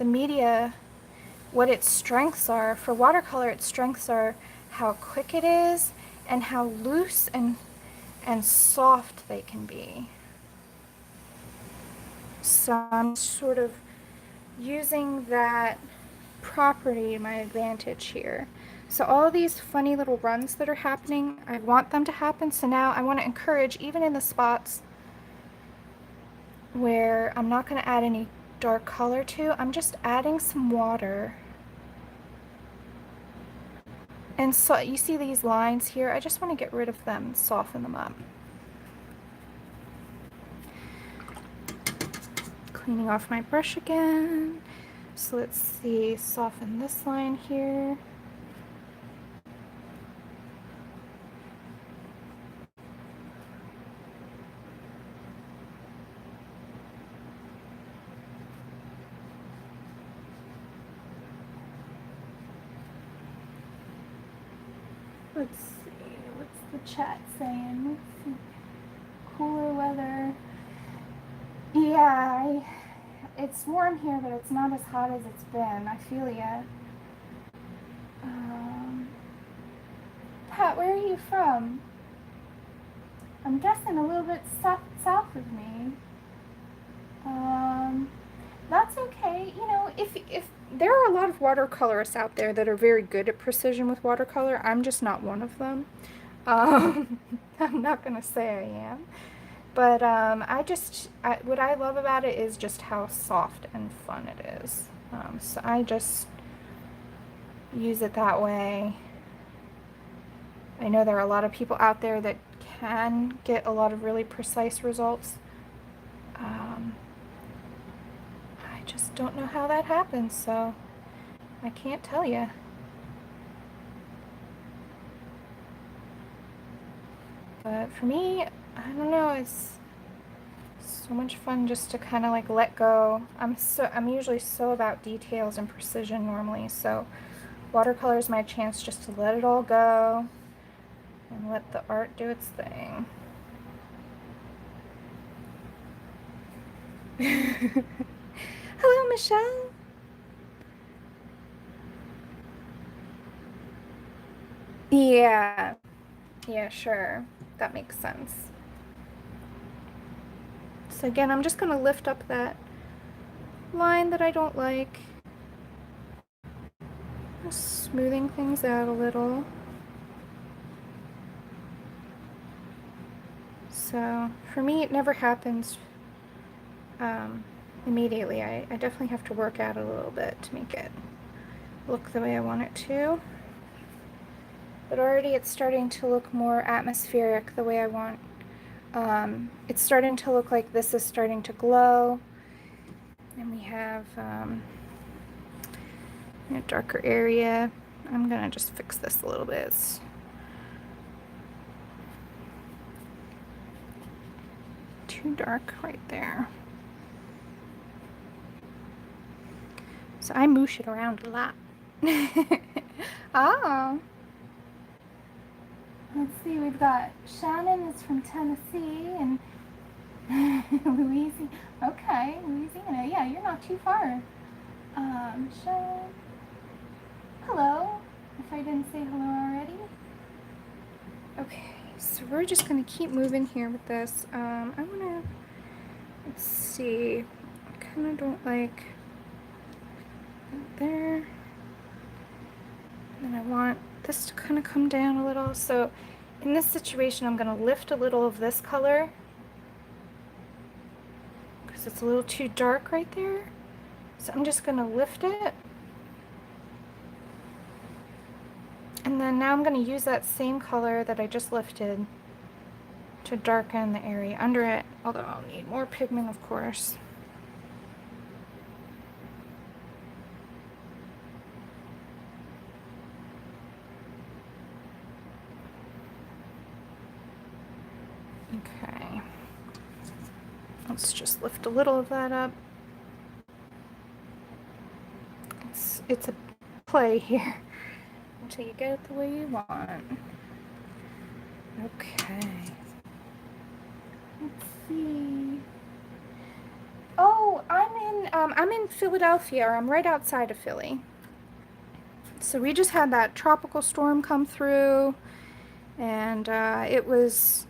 media, what its strengths are, for watercolor its strengths are how quick it is and how loose and soft they can be. So I'm sort of using that property to my advantage here. So all these funny little runs that are happening, I want them to happen. So now I want to encourage, even in the spots where I'm not going to add any dark color to, I'm just adding some water. And so you see these lines here, I just want to get rid of them and soften them up. Cleaning off my brush again. So let's see, soften this line here. Let's see, what's the chat saying? Let's see. Cooler weather. Yeah, it's warm here, but it's not as hot as it's been. I feel ya. Pat, where are you from? I'm guessing a little bit south of me. That's okay. You know, if there are a lot of watercolorists out there that are very good at precision with watercolor, I'm just not one of them. I'm not gonna say I am. But what I love about it is just how soft and fun it is. So I just use it that way. I know there are a lot of people out there that can get a lot of really precise results. I just don't know how that happens, so I can't tell you. But for me, I don't know, it's so much fun just to kind of like let go. I'm usually so about details and precision normally, so watercolor is my chance just to let it all go and let the art do its thing. Hello, Michelle. Yeah, sure. That makes sense. So again, I'm just going to lift up that line that I don't like. Just smoothing things out a little. So for me, it never happens immediately. I definitely have to work at it a little bit to make it look the way I want it to. But already it's starting to look more atmospheric the way I want. It's starting to look like this is starting to glow. And we have a darker area. I'm gonna just fix this a little bit. It's too dark right there. So I moosh it around a lot. Oh. Let's see, we've got Shannon is from Tennessee and Louisiana. Okay, Louisiana. Yeah, you're not too far. Shannon. Hello. If I didn't say hello already. Okay, so we're just gonna keep moving here with this. Let's see. I kind of don't like that there. And then I want this to kind of come down a little. So in this situation, I'm going to lift a little of this color because it's a little too dark right there. So I'm just going to lift it. And then now I'm going to use that same color that I just lifted to darken the area under it, although I'll need more pigment, of course. Okay, let's just lift a little of that up. It's a play here until you get it the way you want. Okay. Let's see. Oh, I'm in Philadelphia, or I'm right outside of Philly. So we just had that tropical storm come through, and it was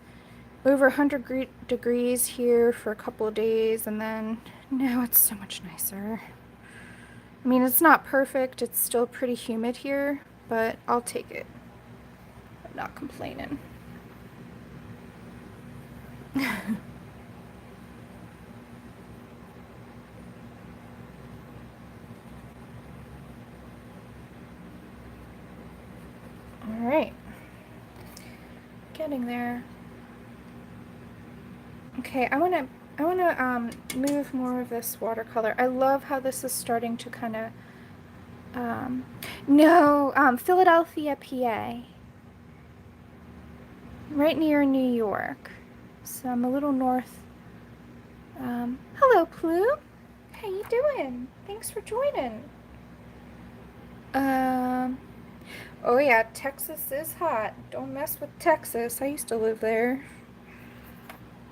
over 100 degrees here for a couple of days, and then now it's so much nicer. I mean, it's not perfect. It's still pretty humid here, but I'll take it. I'm not complaining. All right. Getting there. Okay, I want to move more of this watercolor. I love how this is starting to kind of no, Philadelphia, PA. Right near New York. So I'm a little north. Hello, Plume. How you doing? Thanks for joining. Oh yeah, Texas is hot. Don't mess with Texas. I used to live there.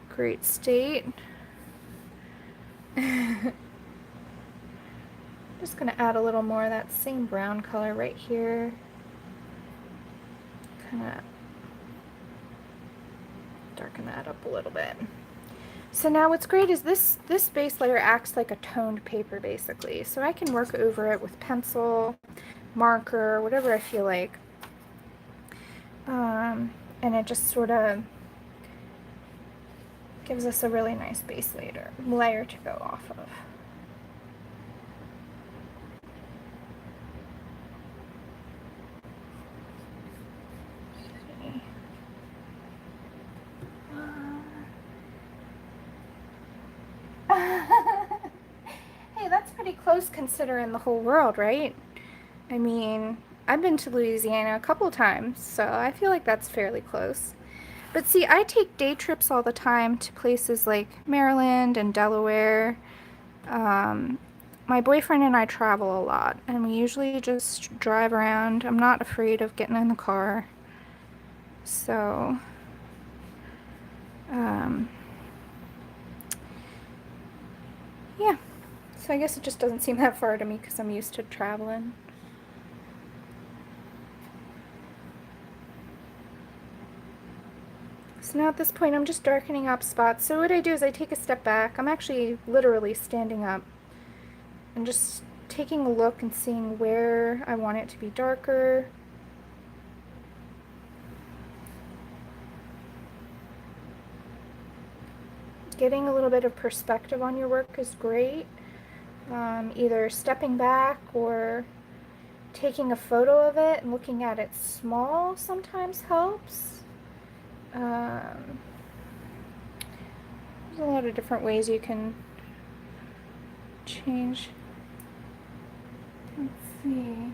Great state. Just gonna add a little more of that same brown color right here. Kind of darken that up a little bit. So now what's great is this base layer acts like a toned paper basically. So I can work over it with pencil, marker, whatever I feel like. And it just sort of gives us a really nice base layer to go off of. Hey, that's pretty close considering the whole world, right? I mean, I've been to Louisiana a couple times, so I feel like that's fairly close. But see, I take day trips all the time to places like Maryland and Delaware. My boyfriend and I travel a lot, and we usually just drive around. I'm not afraid of getting in the car. So, yeah. So I guess it just doesn't seem that far to me because I'm used to traveling. So now at this point I'm just darkening up spots. So what I do is I take a step back. I'm actually literally standing up and just taking a look and seeing where I want it to be darker. Getting a little bit of perspective on your work is great. Either stepping back or taking a photo of it and looking at it small sometimes helps. There's a lot of different ways you can change. Let's see.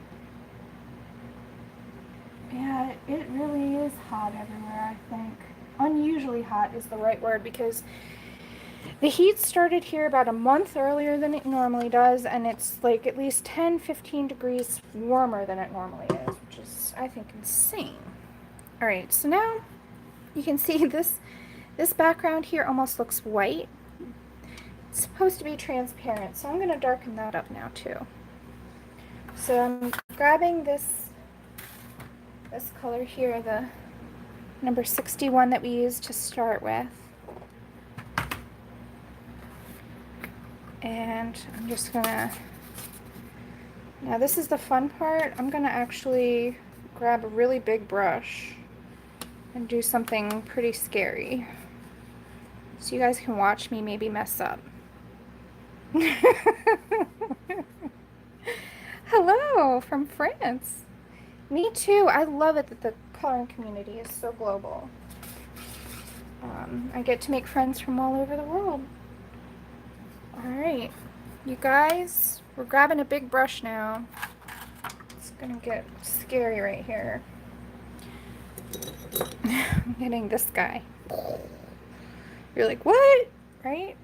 Yeah, it really is hot everywhere, I think. Unusually hot is the right word because the heat started here about a month earlier than it normally does, and it's like at least 10-15 degrees warmer than it normally is, which is, I think, insane. Alright, so now you can see this background here almost looks white. It's supposed to be transparent, so I'm going to darken that up now too. So I'm grabbing this color here, the number 61 that we used to start with. And I'm just gonna, now this is the fun part, I'm gonna actually grab a really big brush and do something pretty scary. So you guys can watch me maybe mess up. Hello from France. Me too. I love it that the coloring community is so global. I get to make friends from all over the world. Alright, you guys, we're grabbing a big brush now. It's gonna get scary right here. I'm getting this guy. You're like, what? Right?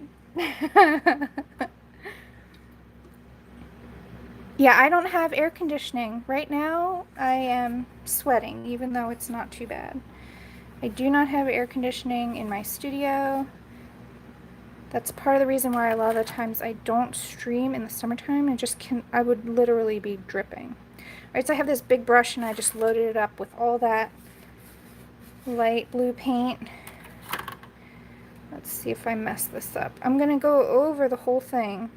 Yeah, I don't have air conditioning. Right now, I am sweating, even though it's not too bad. I do not have air conditioning in my studio. That's part of the reason why a lot of the times I don't stream in the summertime. I would literally be dripping. Alright, so I have this big brush and I just loaded it up with all that light blue paint. Let's see if I mess this up. I'm gonna go over the whole thing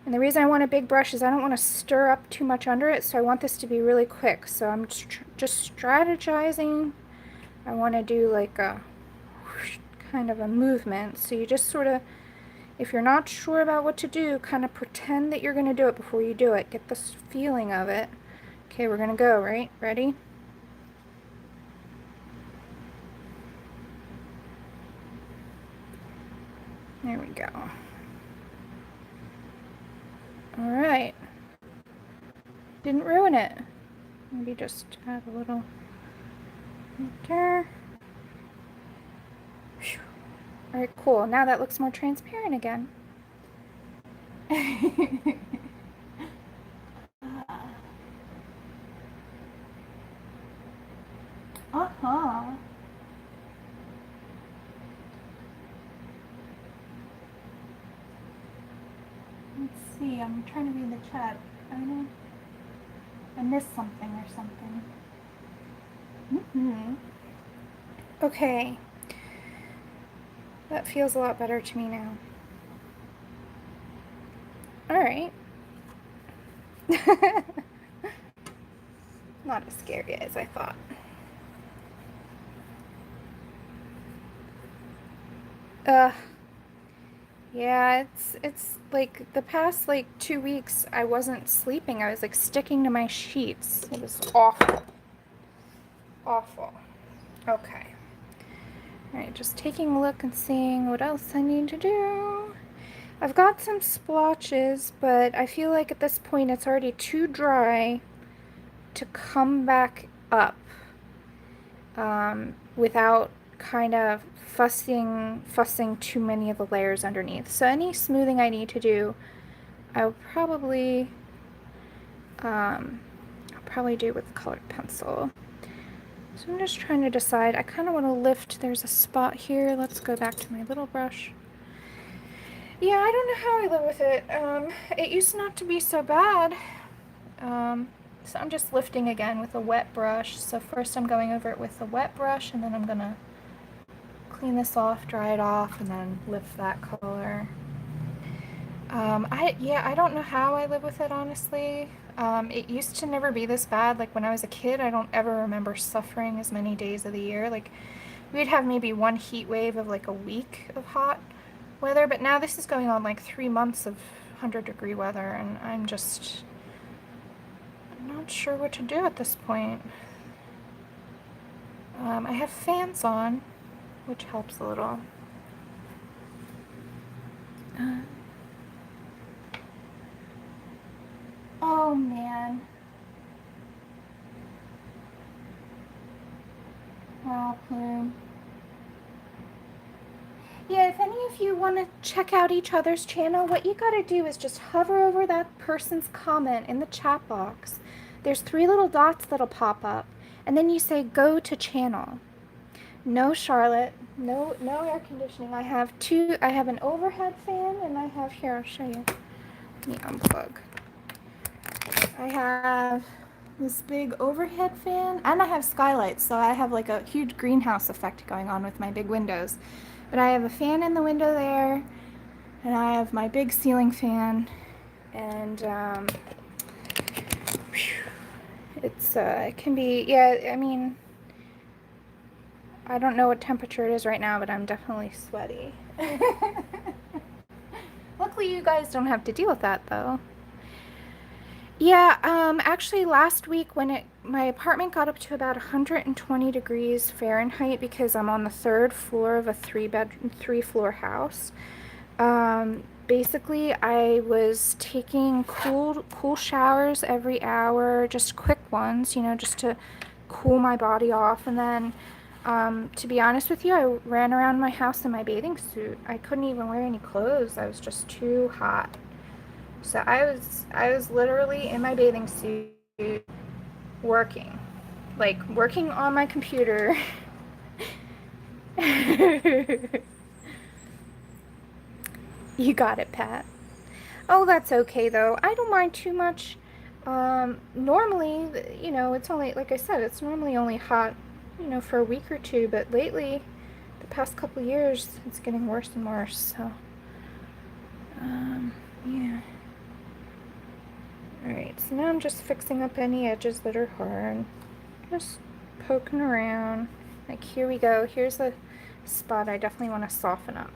And the reason I want a big brush is I don't want to stir up too much under it, so I want this to be really quick. So I'm just strategizing. I want to do like a kind of a movement. So you just sort of, if you're not sure about what to do, kind of pretend that you're going to do it before you do it. Get this feeling of it. Okay, we're going to go, right? Ready? There we go. All right. Didn't ruin it. Maybe just add a little right there. Whew. All right, cool. Now that looks more transparent again. Uh-huh. Let's see, I'm trying to read the chat. I know I missed something or something. Okay. That feels a lot better to me now. All right. Not as scary as I thought. Yeah, it's like the past like 2 weeks I wasn't sleeping. I was like sticking to my sheets. It was awful. Awful. Okay. All right, just taking a look and seeing what else I need to do. I've got some splotches, but I feel like at this point it's already too dry to come back up without kind of fussing too many of the layers underneath. So any smoothing I need to do, I'll probably do with colored pencil. So I'm just trying to decide. I kind of want to lift. There's a spot here. Let's go back to my little brush. Yeah, I don't know how I live with it. It used not to be so bad. So I'm just lifting again with a wet brush. So first I'm going over it with a wet brush, and then I'm gonna clean this off, dry it off, and then lift that color. I don't know how I live with it, honestly. It used to never be this bad. Like when I was a kid, I don't ever remember suffering as many days of the year. Like we'd have maybe one heat wave of like a week of hot weather, but now this is going on like 3 months of 100-degree weather, and I'm not sure what to do at this point. I have fans on, which helps a little. Oh man. Wow, Plume. Yeah, if any of you want to check out each other's channel, what you gotta do is just hover over that person's comment in the chat box. There's 3 little dots that'll pop up, and then you say go to channel. No Charlotte, no air conditioning. I have an overhead fan, and I have, here, I'll show you. Let me unplug. I have this big overhead fan, and I have skylights, so I have like a huge greenhouse effect going on with my big windows. But I have a fan in the window there, and I have my big ceiling fan, and it can be, yeah, I mean, I don't know what temperature it is right now, but I'm definitely sweaty. Luckily you guys don't have to deal with that though. Yeah, actually last week when my apartment got up to about 120 degrees Fahrenheit because I'm on the 3rd floor of a 3-floor house. Basically I was taking cool showers every hour, just quick ones, you know, just to cool my body off, and then to be honest with you, I ran around my house in my bathing suit. I couldn't even wear any clothes. I was just too hot. So I was literally in my bathing suit working on my computer. You got it, Pat. Oh, that's okay though. I don't mind too much. Normally, you know, it's only, like I said, it's normally only hot, you know, for a week or two, but lately, the past couple of years, it's getting worse and worse, so, yeah. Alright, so now I'm just fixing up any edges that are hard. Just poking around. Like, here we go. Here's a spot I definitely want to soften up.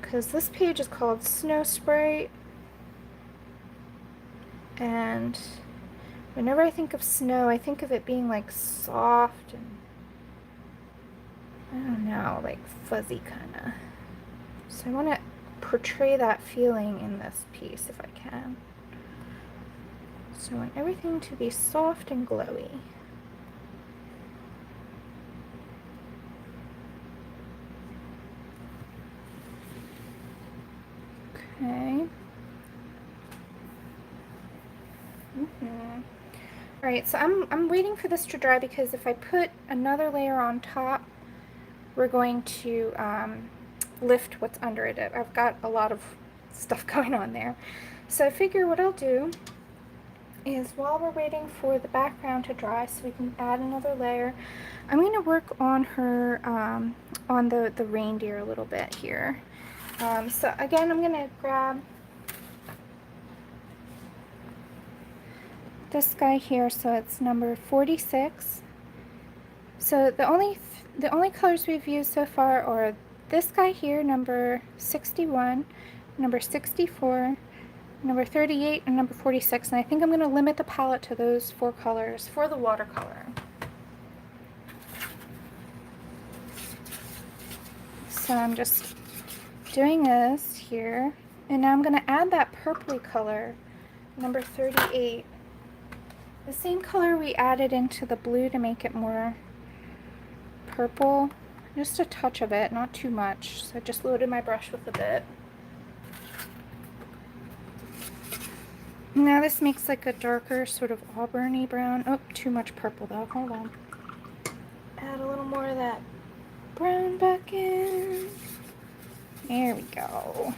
Because this page is called Snow Sprite. And whenever I think of snow, I think of it being like soft and, I don't know, like fuzzy kind of. So I want to portray that feeling in this piece if I can. So I want everything to be soft and glowy. Okay. Alright, so I'm waiting for this to dry because if I put another layer on top, we're going to lift what's under it. I've got a lot of stuff going on there. So I figure what I'll do is while we're waiting for the background to dry so we can add another layer, I'm going to work on her, on the reindeer a little bit here. So again, I'm going to grab this guy here, so it's number 46. So the only colors we've used so far are this guy here, number 61, number 64, number 38, and number 46. And I think I'm going to limit the palette to those 4 colors for the watercolor. So I'm just doing this here, and now I'm going to add that purpley color, number 38. The same color we added into the blue to make it more purple. Just a touch of it, not too much. So I just loaded my brush with a bit. Now this makes like a darker sort of auburny brown. Oh, too much purple though. Hold on. Add a little more of that brown back in. There we go.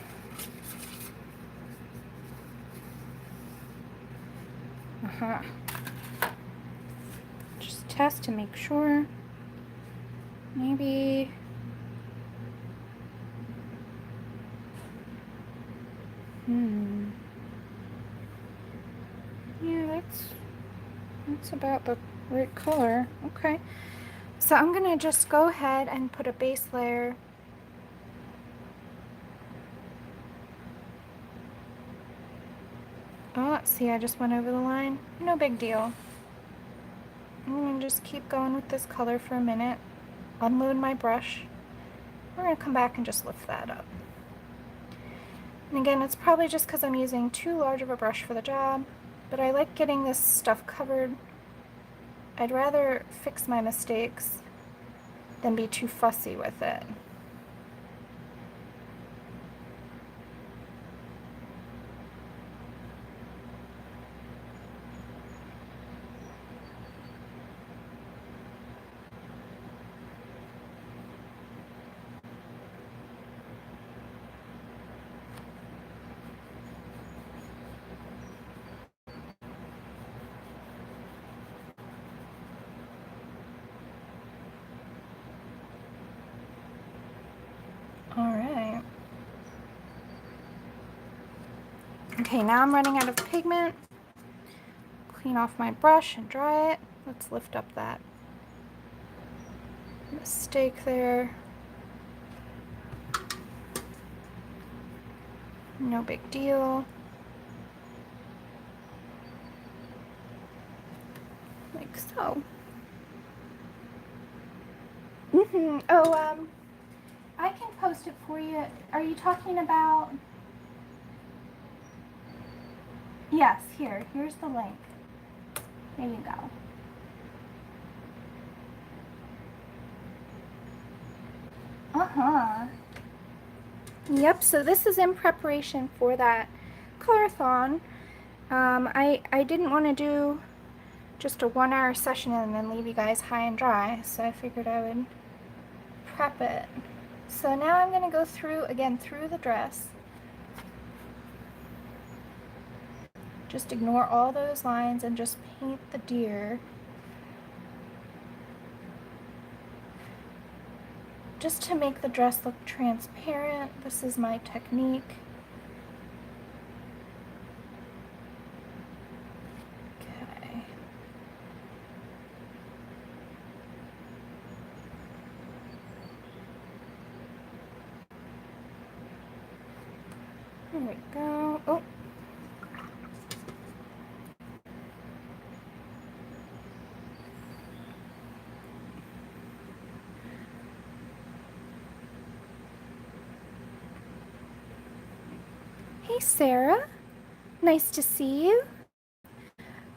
Just test to make sure. Maybe. Yeah, that's about the right color. Okay. So I'm gonna just go ahead and put a base layer. Oh, see, I just went over the line. No big deal. I'm gonna just keep going with this color for a minute. Unload my brush. We're gonna come back and just lift that up. And again, it's probably just because I'm using too large of a brush for the job, but I like getting this stuff covered. I'd rather fix my mistakes than be too fussy with it. Alright. Okay, now I'm running out of pigment. Clean off my brush and dry it. Let's lift up that mistake there. No big deal. Like so. Oh, I can post it for you. Are you talking about? Yes, here's the link. There you go. Yep, so this is in preparation for that color-a-thon. I didn't want to do just a 1-hour session and then leave you guys high and dry, so I figured I would prep it. So now I'm going to go through, again, through the dress. Just ignore all those lines and just paint the deer. Just to make the dress look transparent. This is my technique. There we go. Oh. Hey, Sarah. Nice to see you.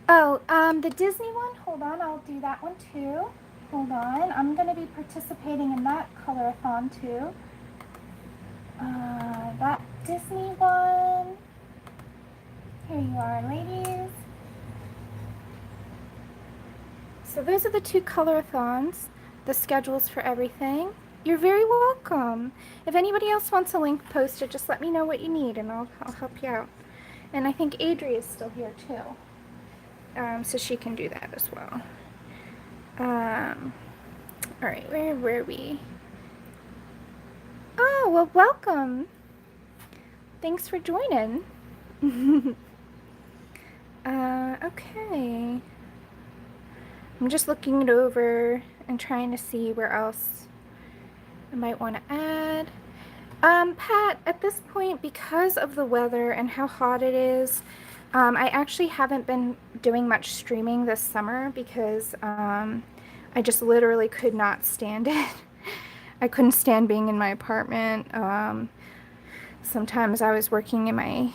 Oh, the Disney one? Hold on, I'll do that one too. Hold on. I'm going to be participating in that color-a-thon too. That Disney one. Here you are, ladies. So those are the two color-a-thons, the schedules for everything. You're very welcome. If anybody else wants a link posted, just let me know what you need and I'll help you out. And I think Adri is still here too, so she can do that as well. All right, where were we? Oh, well, welcome. Thanks for joining. Okay. I'm just looking it over and trying to see where else I might want to add. Pat, at this point, because of the weather and how hot it is, I actually haven't been doing much streaming this summer because I just literally could not stand it. I couldn't stand being in my apartment. Sometimes I was working in my,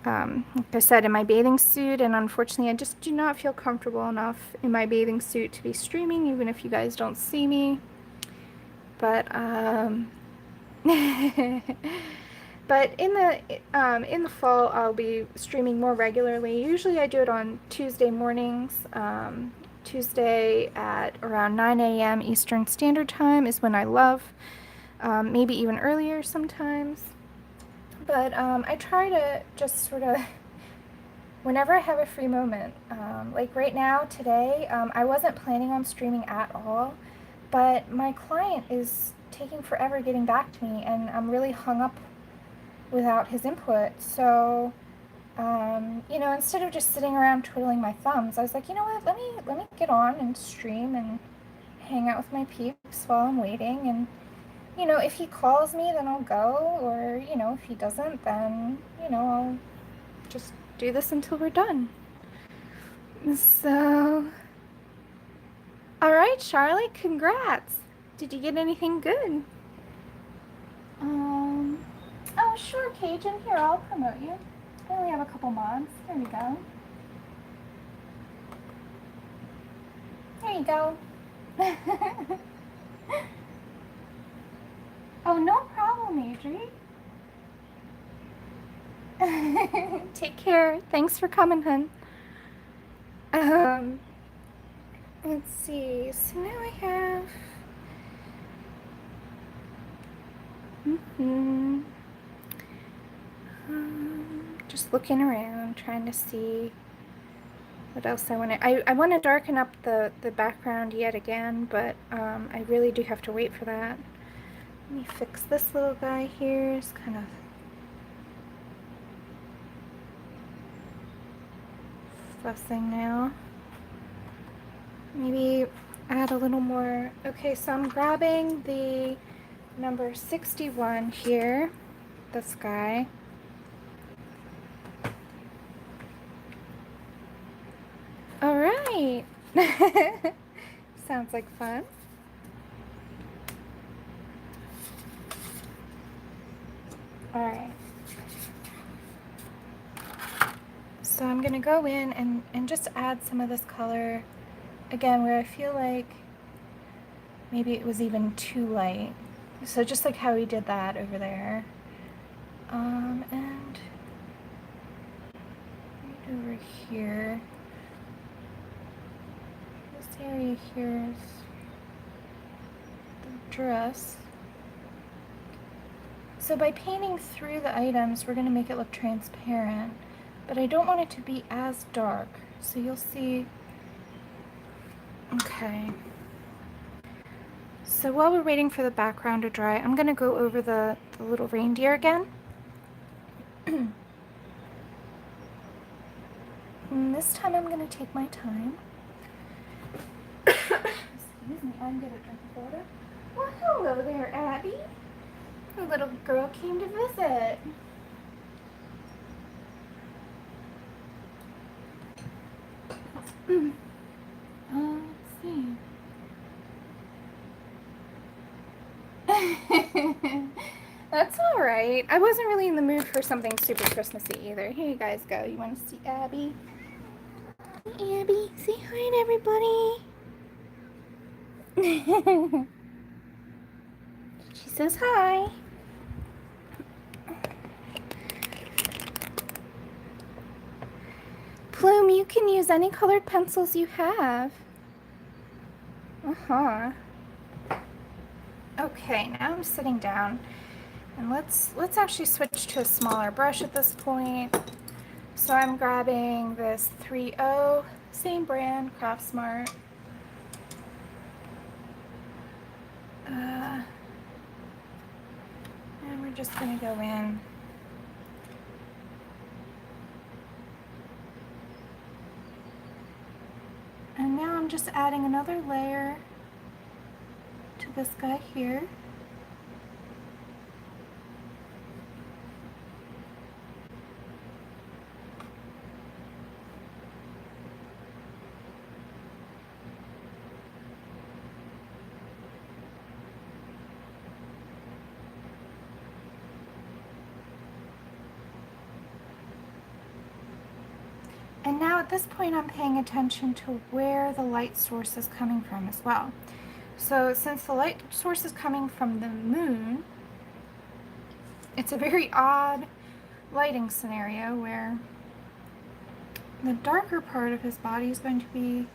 like I said, in my bathing suit, and unfortunately I just do not feel comfortable enough in my bathing suit to be streaming, even if you guys don't see me. But but in the fall I'll be streaming more regularly. Usually I do it on Tuesday mornings. Tuesday at around 9 a.m. Eastern Standard Time is when I love. Maybe even earlier sometimes. But I try to just sort of, whenever I have a free moment, like right now, today, I wasn't planning on streaming at all, but my client is taking forever getting back to me, and I'm really hung up without his input. So, you know, instead of just sitting around twiddling my thumbs, I was like, you know what, let me get on and stream and hang out with my peeps while I'm waiting. And, you know, if he calls me, then I'll go, or, you know, if he doesn't, then, you know, I'll just do this until we're done. So, all right, Charlotte, congrats. Did you get anything good? Oh, sure, Cajun. Here, I'll promote you. I only have a couple mods. There we go. There you go. Oh, no problem, Adri. Take care. Thanks for coming, hun. Let's see. So now I have... just looking around, trying to see what else I want to... I want to darken up the background yet again, but I really do have to wait for that. Let me fix this little guy here. It's kind of fussing now. Maybe add a little more. Okay, so I'm grabbing the number 61 here, this guy. All right. Sounds like fun. All right. So I'm going to go in and just add some of this color, again, where I feel like maybe it was even too light. So just like how we did that over there. And right over here. This area here is the dress. So by painting through the items, we're going to make it look transparent, but I don't want it to be as dark. So you'll see. Okay. So while we're waiting for the background to dry, I'm going to go over the little reindeer again. And this time I'm going to take my time. Excuse me, I'm going to drink water. Well, hello there, Abby. The little girl came to visit. Let's see. That's all right. I wasn't really in the mood for something super Christmassy either. Here you guys go. You want to see Abby? Hey, Abby, say hi to everybody. She says hi. Plume, you can use any colored pencils you have. Uh-huh. Okay, now I'm sitting down. And let's actually switch to a smaller brush at this point. So I'm grabbing this 3.0, same brand, Craft Smart. And we're just gonna go in. And now I'm just adding another layer to this guy here. And now at this point I'm paying attention to where the light source is coming from as well. So since the light source is coming from the moon, it's a very odd lighting scenario where the darker part of his body is going to be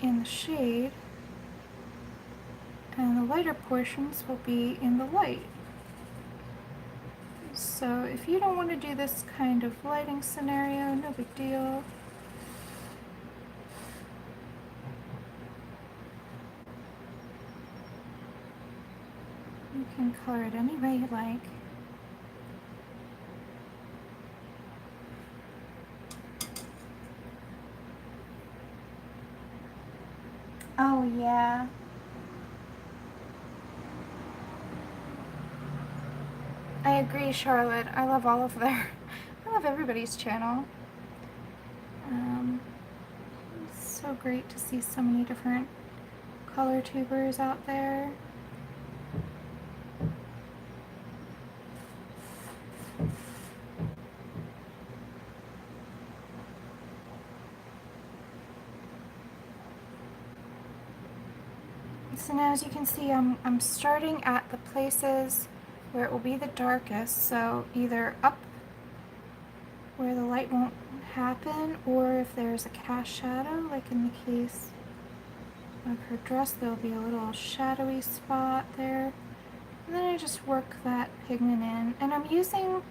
in the shade and the lighter portions will be in the light. So if you don't want to do this kind of lighting scenario, no big deal. You can color it any way you like. Oh yeah. I agree, Charlotte. I love all of their, I love everybody's channel. It's so great to see so many different color tubers out there. So now as you can see, I'm starting at the places where it will be the darkest, so either up where the light won't happen, or if there's a cast shadow, like in the case of her dress, there'll be a little shadowy spot there. And then I just work that pigment in, and I'm using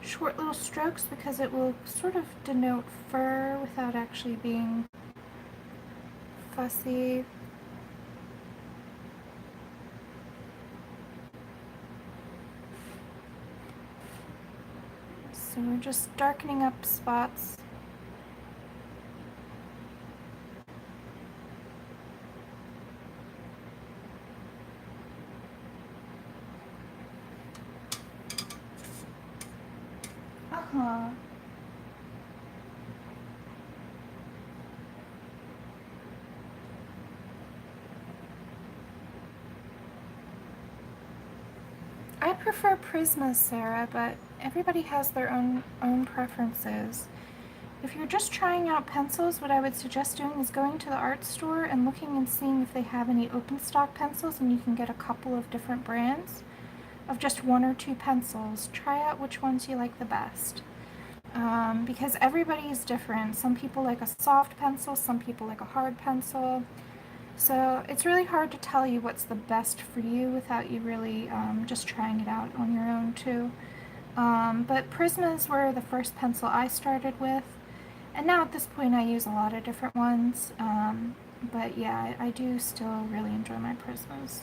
short little strokes because it will sort of denote fur without actually being fussy. So we're just darkening up spots. Uh-huh. I prefer Prismas, Sarah, but everybody has their own preferences. If you're just trying out pencils, what I would suggest doing is going to the art store and looking and seeing if they have any open stock pencils, and you can get a couple of different brands of just one or two pencils. Try out which ones you like the best. Because everybody is different. Some people like a soft pencil, some people like a hard pencil. So it's really hard to tell you what's the best for you without you really just trying it out on your own too. But Prismas were the first pencil I started with, and now at this point I use a lot of different ones. But yeah, I do still really enjoy my Prismas.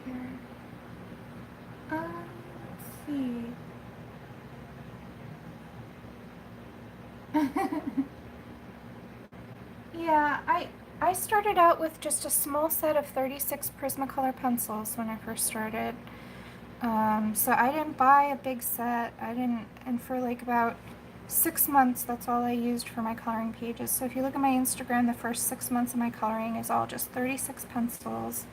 here. Let's see. Yeah, I started out with just a small set of 36 Prismacolor pencils when I first started. So I didn't buy a big set. And for like about 6 months, that's all I used for my coloring pages. So if you look at my Instagram, the first 6 months of my coloring is all just 36 pencils.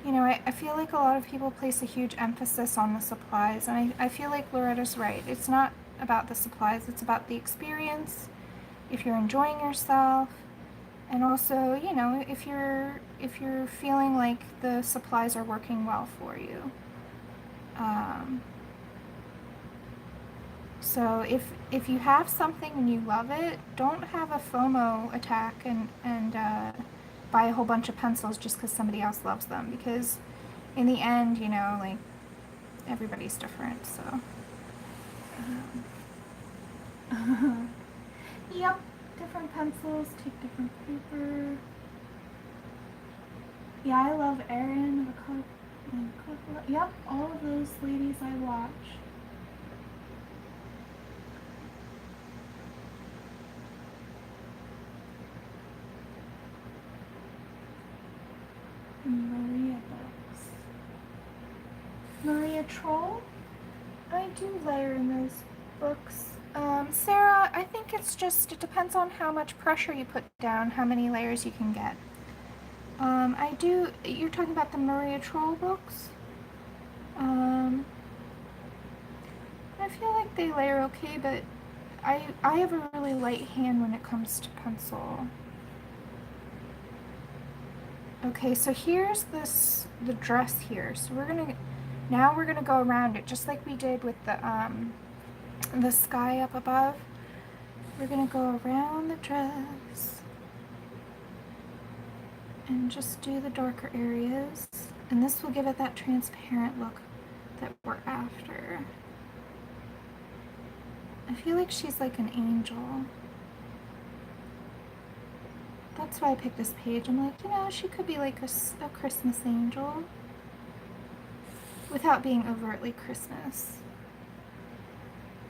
You know, I feel like a lot of people place a huge emphasis on the supplies, and I feel like Loretta's right. It's not about the supplies, it's about the experience, if you're enjoying yourself, and also, you know, if you're feeling like the supplies are working well for you. So if you have something and you love it, don't have a FOMO attack and buy a whole bunch of pencils just because somebody else loves them, because in the end, you know, like, everybody's different, so. Yep, different pencils, take different paper. Yeah, I love Erin, the color, yep, all of those ladies I watch. Maria books. Maria Troll? I do layer in those books. Sarah, I think it depends on how much pressure you put down, how many layers you can get. You're talking about the Maria Troll books? I feel like they layer okay, but I have a really light hand when it comes to pencil. Okay, so here's the dress here. So now we're gonna go around it just like we did with the sky up above. We're gonna go around the dress and just do the darker areas. And this will give it that transparent look that we're after. I feel like she's like an angel. That's why I picked this page. I'm like, you know, she could be like a Christmas angel without being overtly Christmas.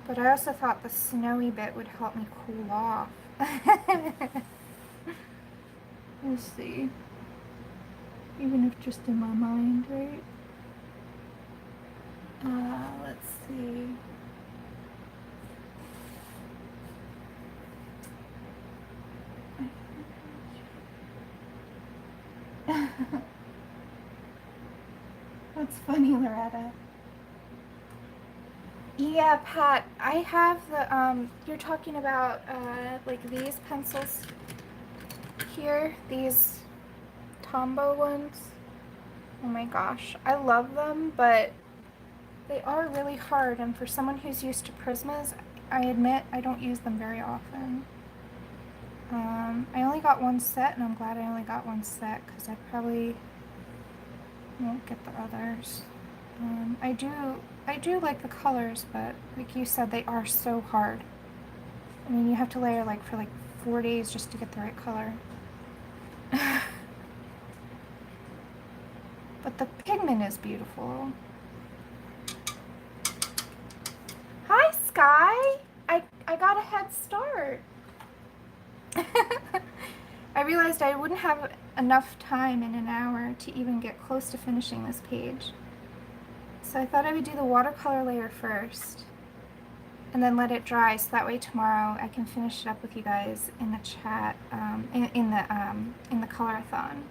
But I also thought the snowy bit would help me cool off. We'll see. Even if just in my mind, right? Let's see. That's funny, Loretta. Yeah, Pat, I have you're talking about, like these pencils here, these Tombow ones. Oh my gosh, I love them, but they are really hard, and for someone who's used to Prismas, I admit I don't use them very often. I only got one set, and I'm glad I only got one set, because I probably won't get the others. I do like the colors, but like you said, they are so hard. I mean, you have to layer like for like 4 days just to get the right color. But the pigment is beautiful. Hi, Sky! I got a head start. I realized I wouldn't have enough time in an hour to even get close to finishing this page. So I thought I would do the watercolor layer first and then let it dry, so that way tomorrow I can finish it up with you guys in the chat, in the color-a-thon.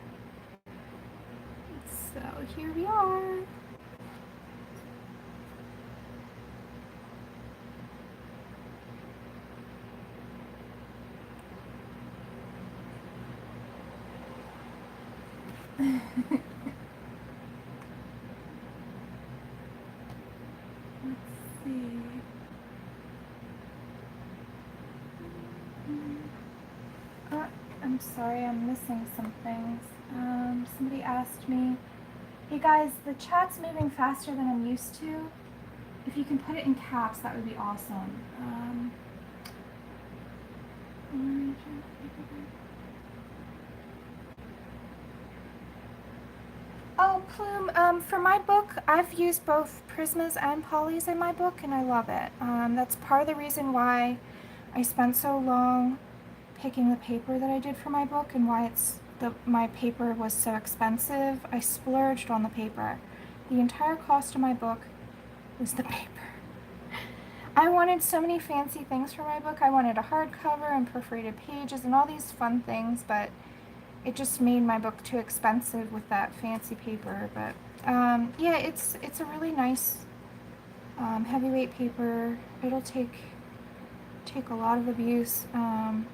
So here we are. Let's see. I'm sorry, I'm missing some things. Somebody asked me, hey guys, the chat's moving faster than I'm used to. If you can put it in caps, that would be awesome. Oh, Plume, for my book, I've used both Prismas and polys in my book, and I love it. That's part of the reason why I spent so long picking the paper that I did for my book and why my paper was so expensive. I splurged on the paper. The entire cost of my book was the paper. I wanted so many fancy things for my book. I wanted a hardcover and perforated pages and all these fun things, but it just made my book too expensive with that fancy paper. But yeah, it's a really nice heavyweight paper. It'll take a lot of abuse. I've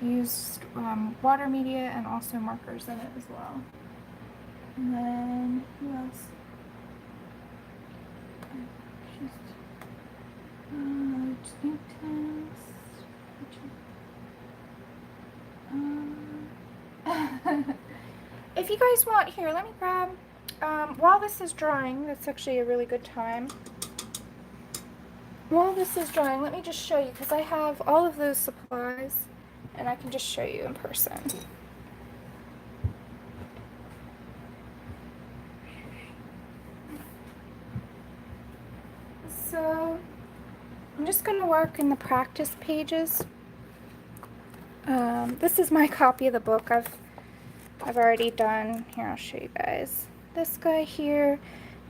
used water media and also markers in it as well. And then who else? Ink tints. If you guys want, here, let me grab, while this is drying, that's actually a really good time. While this is drying, let me just show you, because I have all of those supplies, and I can just show you in person. So, I'm just going to work in the practice pages. This is my copy of the book. I've already done, here I'll show you guys. This guy here,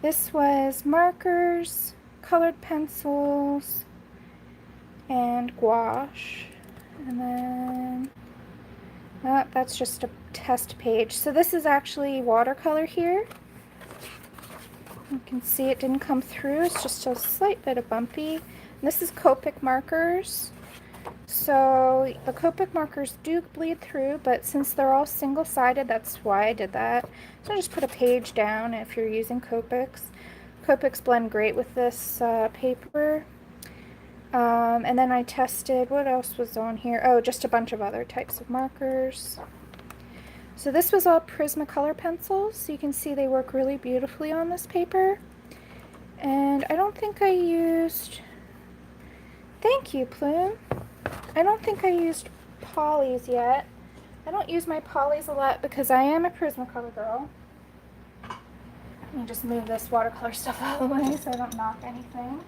this was markers, colored pencils, and gouache. And then, oh, that's just a test page. So this is actually watercolor here. You can see it didn't come through, it's just a slight bit of bumpy. And this is Copic markers. So the Copic markers do bleed through, but since they're all single-sided, that's why I did that. So I just put a page down if you're using Copics. Copics blend great with this paper. And then I tested, what else was on here? Oh, just a bunch of other types of markers. So this was all Prismacolor pencils. So you can see they work really beautifully on this paper. And I don't think I used, thank you, Plume. I don't think I used polys yet. I don't use my polys a lot because I am a Prismacolor girl. Let me just move this watercolor stuff out of the way so I don't knock anything.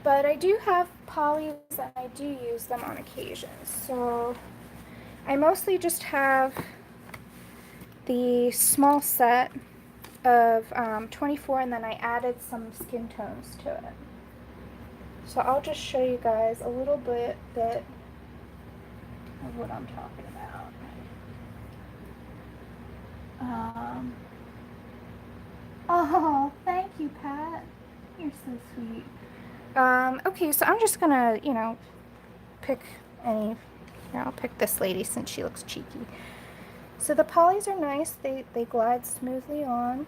But I do have polys and I do use them on occasion. So I mostly just have the small set of 24, and then I added some skin tones to it. So I'll just show you guys a little bit of what I'm talking about. Oh, thank you, Pat. You're so sweet. Okay, so I'm just gonna, pick any, I'll pick this lady since she looks cheeky. So the polys are nice, they glide smoothly on.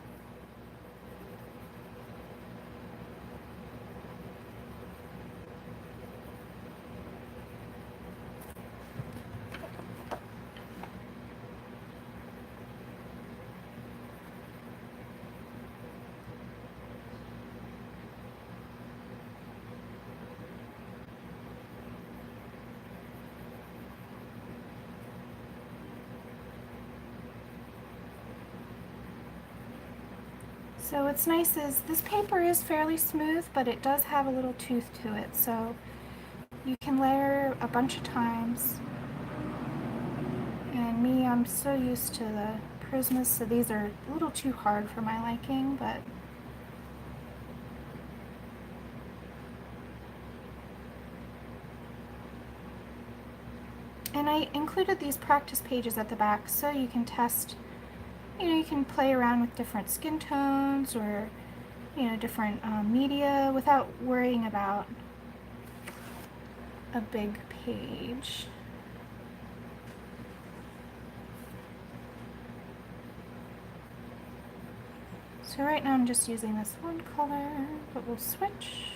So what's nice is this paper is fairly smooth, but it does have a little tooth to it, so you can layer a bunch of times. And me, I'm so used to the Prismas, so these are a little too hard for my liking, but and I included these practice pages at the back so you can test, you can play around with different skin tones or, different media without worrying about a big page. So right now I'm just using this one color, but we'll switch.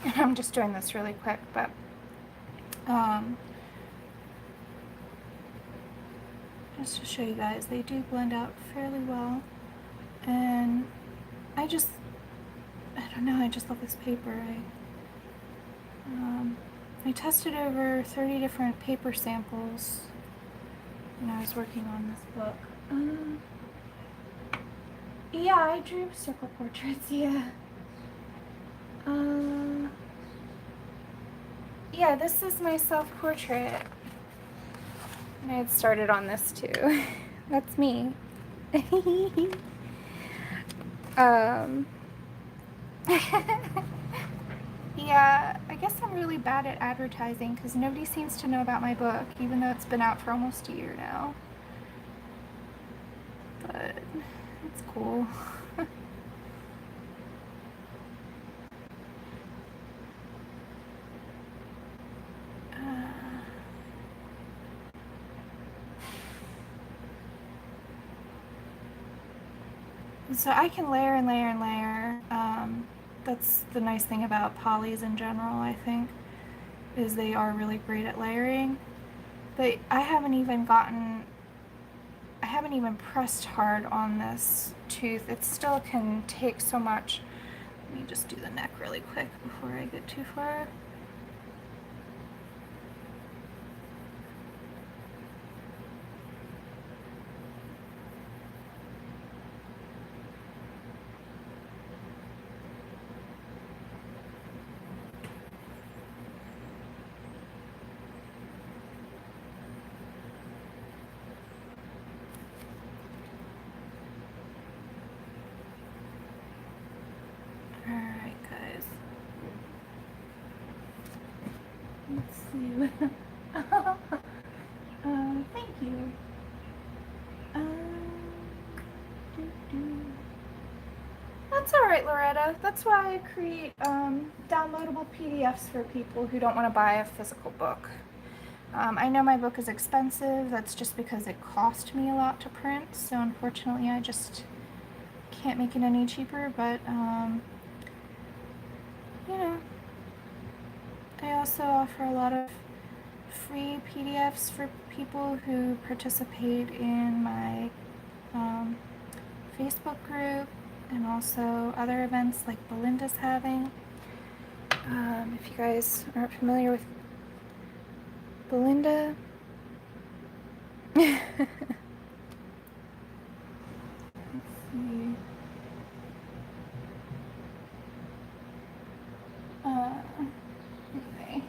And I'm just doing this really quick, but just to show you guys, they do blend out fairly well. And I don't know, I just love this paper. I tested over 30 different paper samples when I was working on this book. Yeah, I drew circle portraits, yeah. Yeah, this is my self-portrait. And I had started on this too. That's me. Yeah, I guess I'm really bad at advertising because nobody seems to know about my book, even though it's been out for almost a year now. But it's cool. So I can layer and layer and layer. That's the nice thing about polys in general, I think, is they are really great at layering. But I haven't even pressed hard on this tooth. It still can take so much. Let me just do the neck really quick before I get too far. Alright, guys. Let's see. Thank you. That's alright, Loretta. That's why I create downloadable PDFs for people who don't want to buy a physical book. I know my book is expensive. That's just because it cost me a lot to print. So unfortunately, I just can't make it any cheaper. But, you know, I also offer a lot of free PDFs for people who participate in my Facebook group and also other events like Belinda's having. If you guys aren't familiar with Belinda, let's see. Anyway.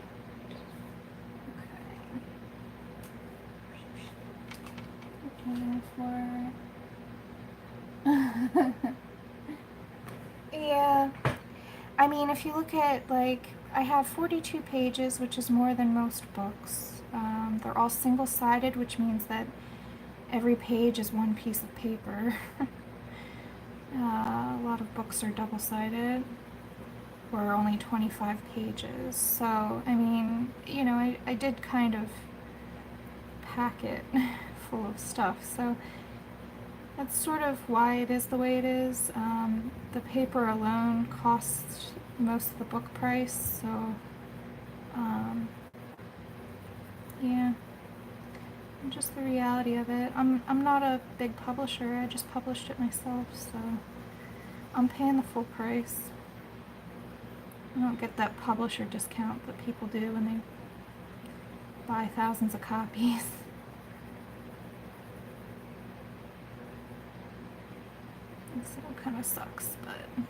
Okay. Yeah. I mean, if you look at, like, I have 42 pages, which is more than most books. They're all single-sided, which means that every page is one piece of paper. A lot of books are double-sided, or only 25 pages. So, I mean, you know, I did kind of pack it full of stuff. So that's sort of why it is the way it is. The paper alone costs most of the book price, so yeah, just the reality of it. I'm not a big publisher. I just published it myself, so I'm paying the full price. I don't get that publisher discount that people do when they buy thousands of copies. So it kind of sucks, but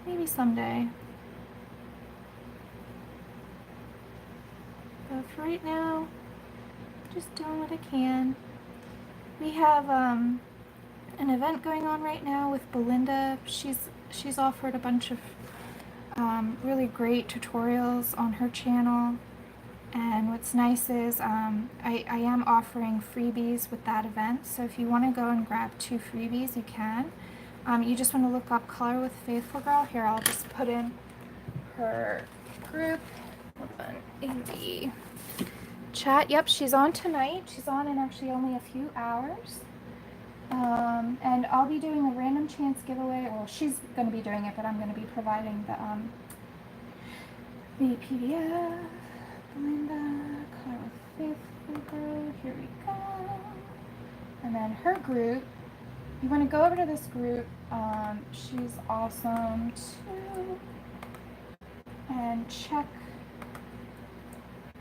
maybe someday. But for right now, just doing what I can. We have an event going on right now with Belinda. She's offered a bunch of really great tutorials on her channel. And what's nice is I am offering freebies with that event. So if you want to go and grab 2 freebies, you can. You just want to look up Color with Faithful Girl. Here, I'll just put in her group. Hold on, in the chat. Yep, she's on tonight. She's on in actually only a few hours. And I'll be doing a random chance giveaway. Well, she's going to be doing it, but I'm going to be providing the Me PDF, Belinda, Color with Faith, here we go. And then her group, you want to go over to this group. She's awesome too. And check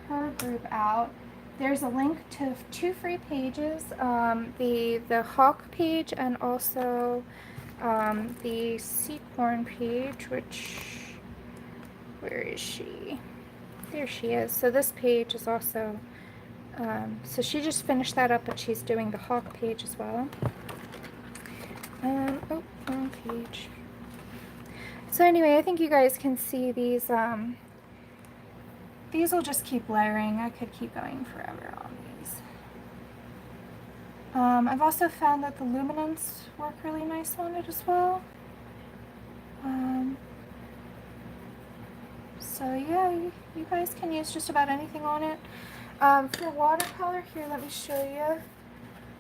her group out. There's a link to 2 free pages, the hawk page and also the seacorn page, which, where is she? There she is. So this page is also, so she just finished that up, but she's doing the hawk page as well. Oh, wrong page. So anyway, I think you guys can see these will just keep layering. I could keep going forever on these. I've also found that the luminance work really nice on it as well. So yeah, you guys can use just about anything on it. For watercolor, here, let me show you.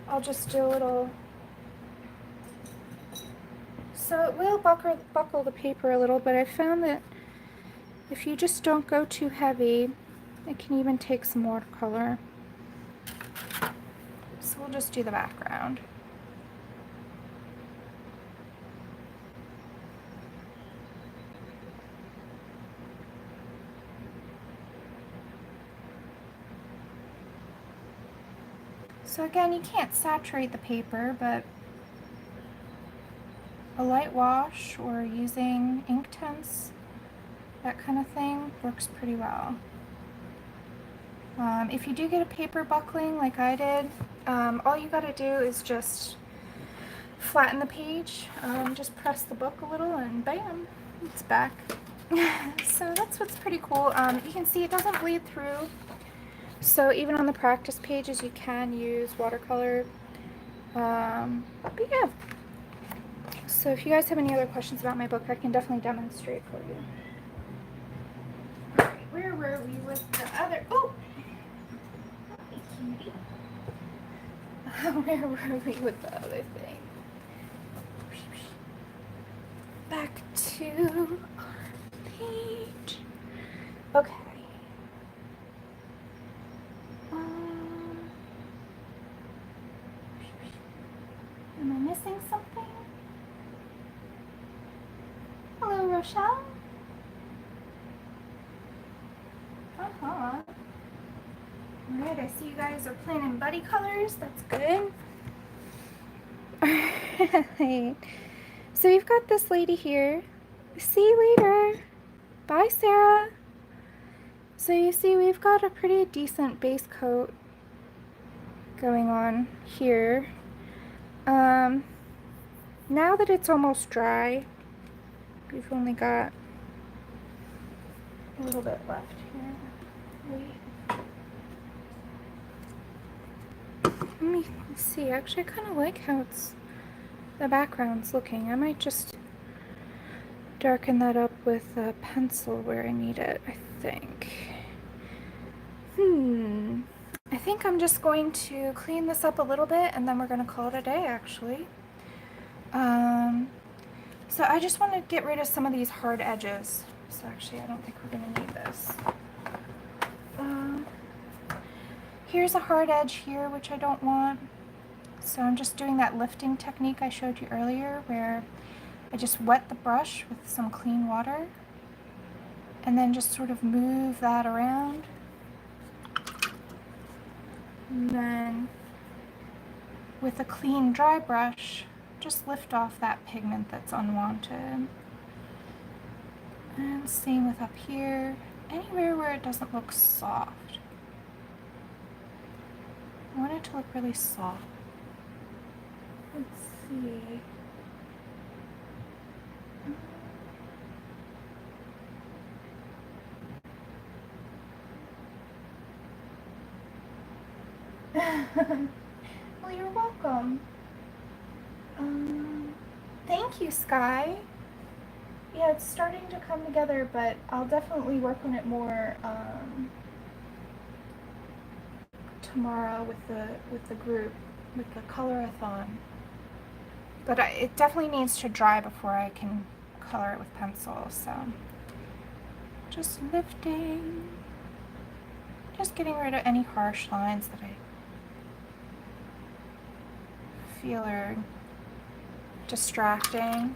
I'll just do a little. So it will buckle the paper a little, but I found that if you just don't go too heavy, it can even take some watercolor. So we'll just do the background. So again, you can't saturate the paper, but a light wash or using ink tints, that kind of thing, works pretty well. If you do get a paper buckling like I did, all you gotta do is just flatten the page, just press the book a little and bam, it's back. So that's what's pretty cool. You can see it doesn't bleed through. So even on the practice pages, you can use watercolor. But yeah. So if you guys have any other questions about my book, I can definitely demonstrate for you. Alright, where were we with the other? Oh! Where were we with the other thing? Back to our page. Okay. Am I missing something? Hello, Rochelle. Alright, I see you guys are planning buddy colors. That's good. Alright. So we've got this lady here. See you later. Bye, Sarah. So you see we've got a pretty decent base coat going on here. Now that it's almost dry, we've only got a little bit left here. Wait. Let me see. Actually, I kind of like how the background's looking. I might just darken that up with a pencil where I need it, I think. I think I'm just going to clean this up a little bit and then we're going to call it a day, actually. So I just want to get rid of some of these hard edges. So actually, I don't think we're going to need this. Here's a hard edge here, which I don't want. So I'm just doing that lifting technique I showed you earlier, where I just wet the brush with some clean water and then just sort of move that around. And then with a clean dry brush, just lift off that pigment that's unwanted. And same with up here, anywhere where it doesn't look soft. I want it to look really soft. Let's see. Well, you're welcome. Thank you, Sky. Yeah, it's starting to come together, but I'll definitely work on it more tomorrow with the group, with the color-a-thon. But it definitely needs to dry before I can color it with pencil, so Just lifting, just getting rid of any harsh lines that I feel are distracting.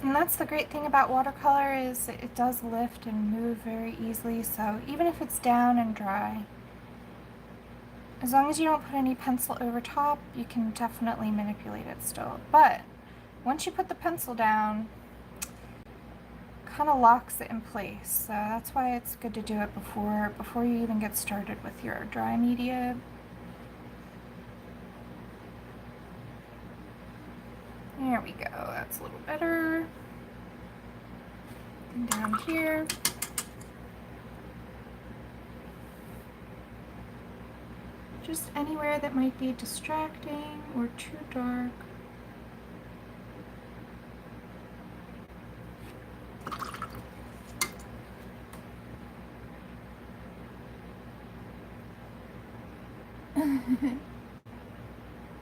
And that's the great thing about watercolor is it does lift and move very easily, so even if it's down and dry, as long as you don't put any pencil over top, you can definitely manipulate it still. But once you put the pencil down, kind of locks it in place. So that's why it's good to do it before you even get started with your dry media. There we go. That's a little better. And down here. Just anywhere that might be distracting or too dark.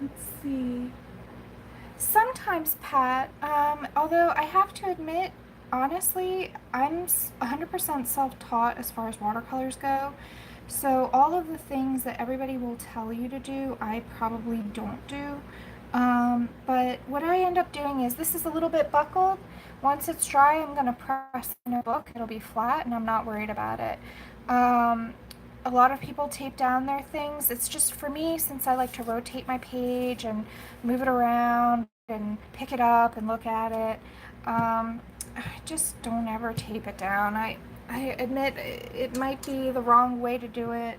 Let's see. Sometimes, Pat, although I have to admit, honestly, I'm 100% self-taught as far as watercolors go. So all of the things that everybody will tell you to do, I probably don't do. But what I end up doing is, this is a little bit buckled. Once it's dry, I'm going to press in a book. It'll be flat and I'm not worried about it. A lot of people tape down their things. It's just for me, since I like to rotate my page and move it around and pick it up and look at it, I just don't ever tape it down. I admit it might be the wrong way to do it,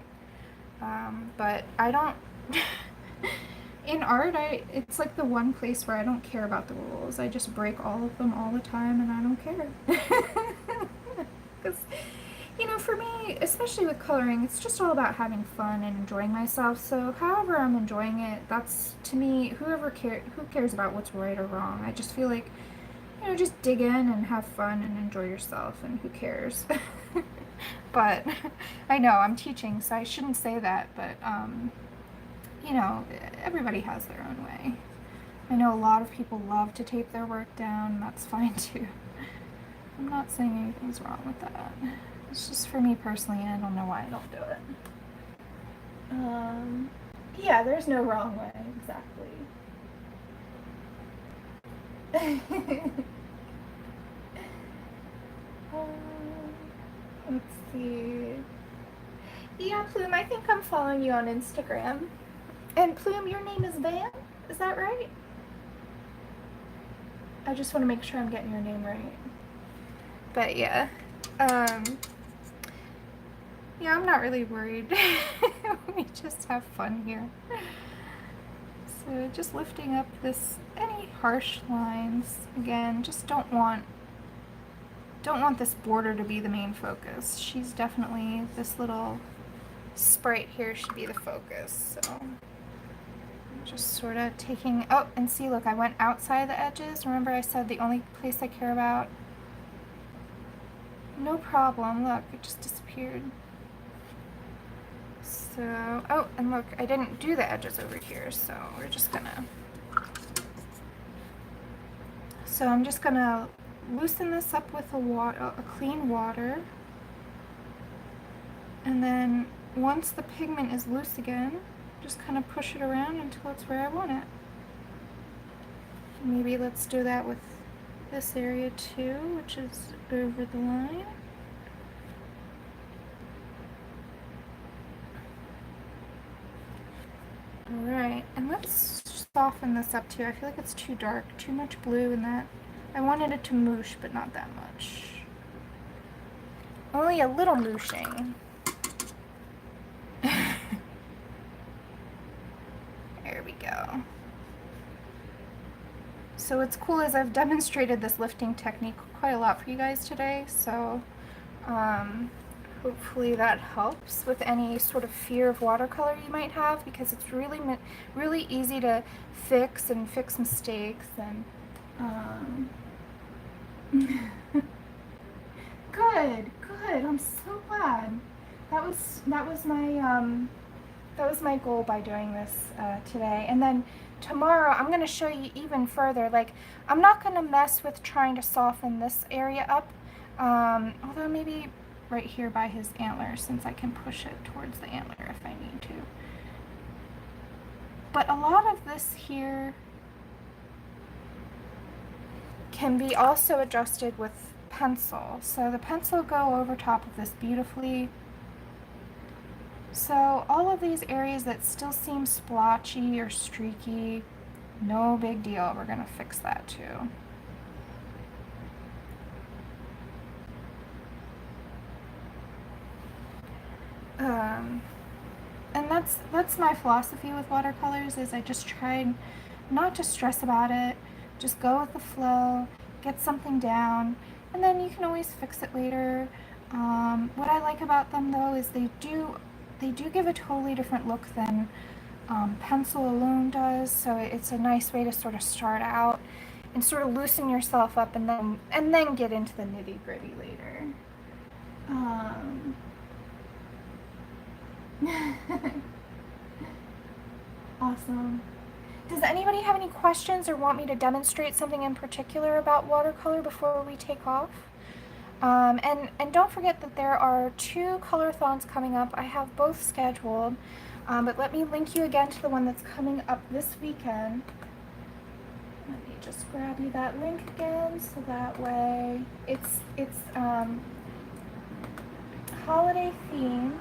but I don't. In art, it's like the one place where I don't care about the rules. I just break all of them all the time, and I don't care. Because, you know, for me, especially with coloring, it's just all about having fun and enjoying myself. So however I'm enjoying it, that's, to me, who cares about what's right or wrong? I just feel like, you know, just dig in and have fun and enjoy yourself, and who cares? But I know I'm teaching, so I shouldn't say that, but you know, everybody has their own way. I know a lot of people love to tape their work down, and that's fine too. I'm not saying anything's wrong with that. It's just for me personally, and I don't know why I don't do it. Yeah, there's no wrong way, exactly. Let's see. Yeah, Plume, I think I'm following you on Instagram. And Plume, your name is Van? Is that right? I just want to make sure I'm getting your name right. But yeah. Yeah, I'm not really worried. We just have fun here. So just lifting up any harsh lines. Again, just don't want this border to be the main focus. She's definitely, this little sprite here should be the focus. So just sort of taking, oh, and see, look, I went outside the edges. Remember I said the only place I care about? No problem, look, it just disappeared. So, oh, and look, I didn't do the edges over here, so we're just gonna, so I'm just gonna loosen this up with a clean water, and then once the pigment is loose again, just kind of push it around until it's where I want it. Maybe let's do that with this area too, which is over the line. Alright, and let's soften this up too. I feel like it's too dark, too much blue in that. I wanted it to moosh, but not that much. Only a little mooshing. There we go. So what's cool is I've demonstrated this lifting technique quite a lot for you guys today, so hopefully that helps with any sort of fear of watercolor you might have, because it's really easy to fix mistakes and good, I'm so glad. That was my that was my goal by doing this today. And then tomorrow I'm going to show you even further. Like, I'm not going to mess with trying to soften this area up, although maybe right here by his antler, since I can push it towards the antler if I need to. But a lot of this here can be also adjusted with pencil. So the pencil go over top of this beautifully. So all of these areas that still seem splotchy or streaky, no big deal. We're going to fix that too. And that's my philosophy with watercolors, is I just try not to stress about it. Just go with the flow, get something down, and then you can always fix it later. What I like about them though is they do give a totally different look than pencil alone does. So it's a nice way to sort of start out and sort of loosen yourself up, and then get into the nitty gritty later. Awesome. Does anybody have any questions or want me to demonstrate something in particular about watercolor before we take off? And don't forget that there are 2 color-a-thons coming up. I have both scheduled, but let me link you again to the one that's coming up this weekend. Let me just grab you that link again, so that way it's holiday themed.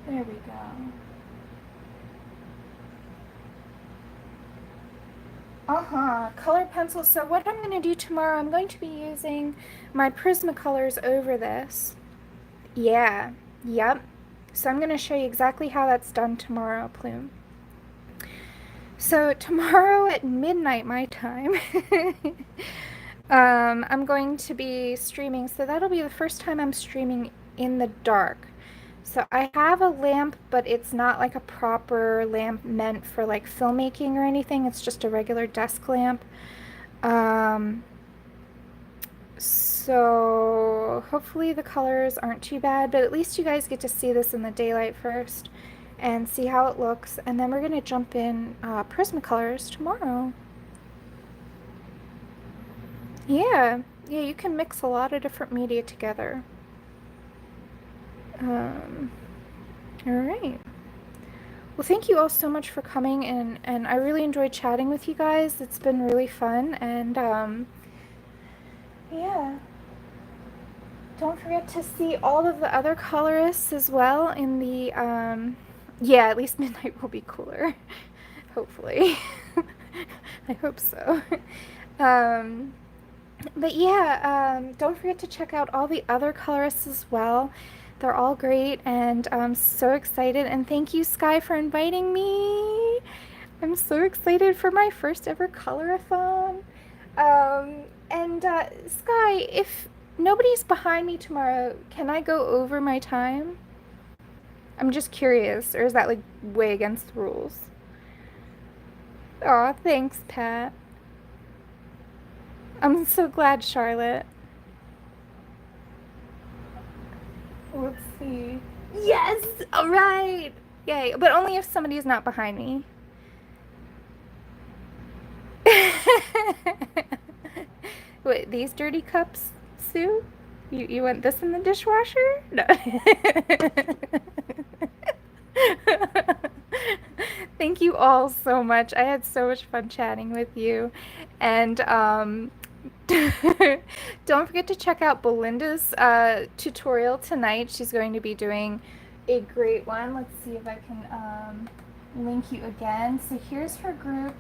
There we go. Color pencil. So what I'm going to do tomorrow, I'm going to be using my Prismacolors over this. Yeah, yep. So I'm going to show you exactly how that's done tomorrow, Plume. So tomorrow at midnight my time, I'm going to be streaming. So that'll be the first time I'm streaming in the dark. So I have a lamp, but it's not like a proper lamp meant for like filmmaking or anything. It's just a regular desk lamp. So hopefully the colors aren't too bad, but at least you guys get to see this in the daylight first and see how it looks. And then we're going to jump in Prismacolors tomorrow. Yeah, you can mix a lot of different media together. All right. Well, thank you all so much for coming, and I really enjoyed chatting with you guys. It's been really fun, and yeah. Don't forget to see all of the other colorists as well in the, yeah, at least midnight will be cooler, hopefully. I hope so. But yeah, don't forget to check out all the other colorists as well. They're all great, and I'm so excited. And thank you, Sky, for inviting me. I'm so excited for my first ever color-a-thon. And Sky, if nobody's behind me tomorrow, can I go over my time? I'm just curious, or is that like way against the rules? Aw, thanks, Pat. I'm so glad, Charlotte. Let's see. Yes! Alright! Yay. But only if somebody's not behind me. Wait, these dirty cups, Sue? You want this in the dishwasher? No. Thank you all so much. I had so much fun chatting with you. And don't forget to check out Belinda's tutorial tonight. She's going to be doing a great one. Let's see if I can link you again. So here's her group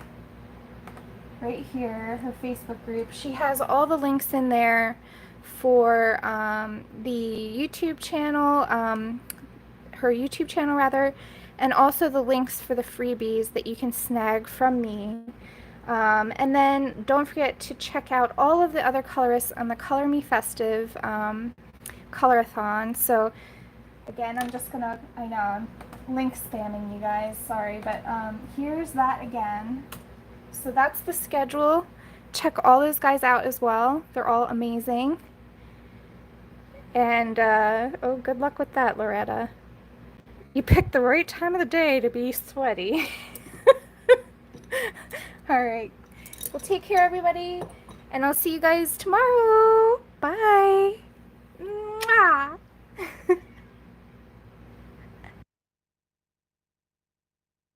right here, her Facebook group. She has all the links in there for the YouTube channel, her YouTube channel rather, and also the links for the freebies that you can snag from me. And then don't forget to check out all of the other colorists on the Color Me Festive Color-a-thon. So again, I'm just gonna, I know I'm link spamming you guys, sorry, but here's that again. So that's the schedule. Check all those guys out as well. They're all amazing. And, oh, good luck with that, Loretta. You picked the right time of the day to be sweaty. All right. Well, take care, everybody. And I'll see you guys tomorrow. Bye. Mwah.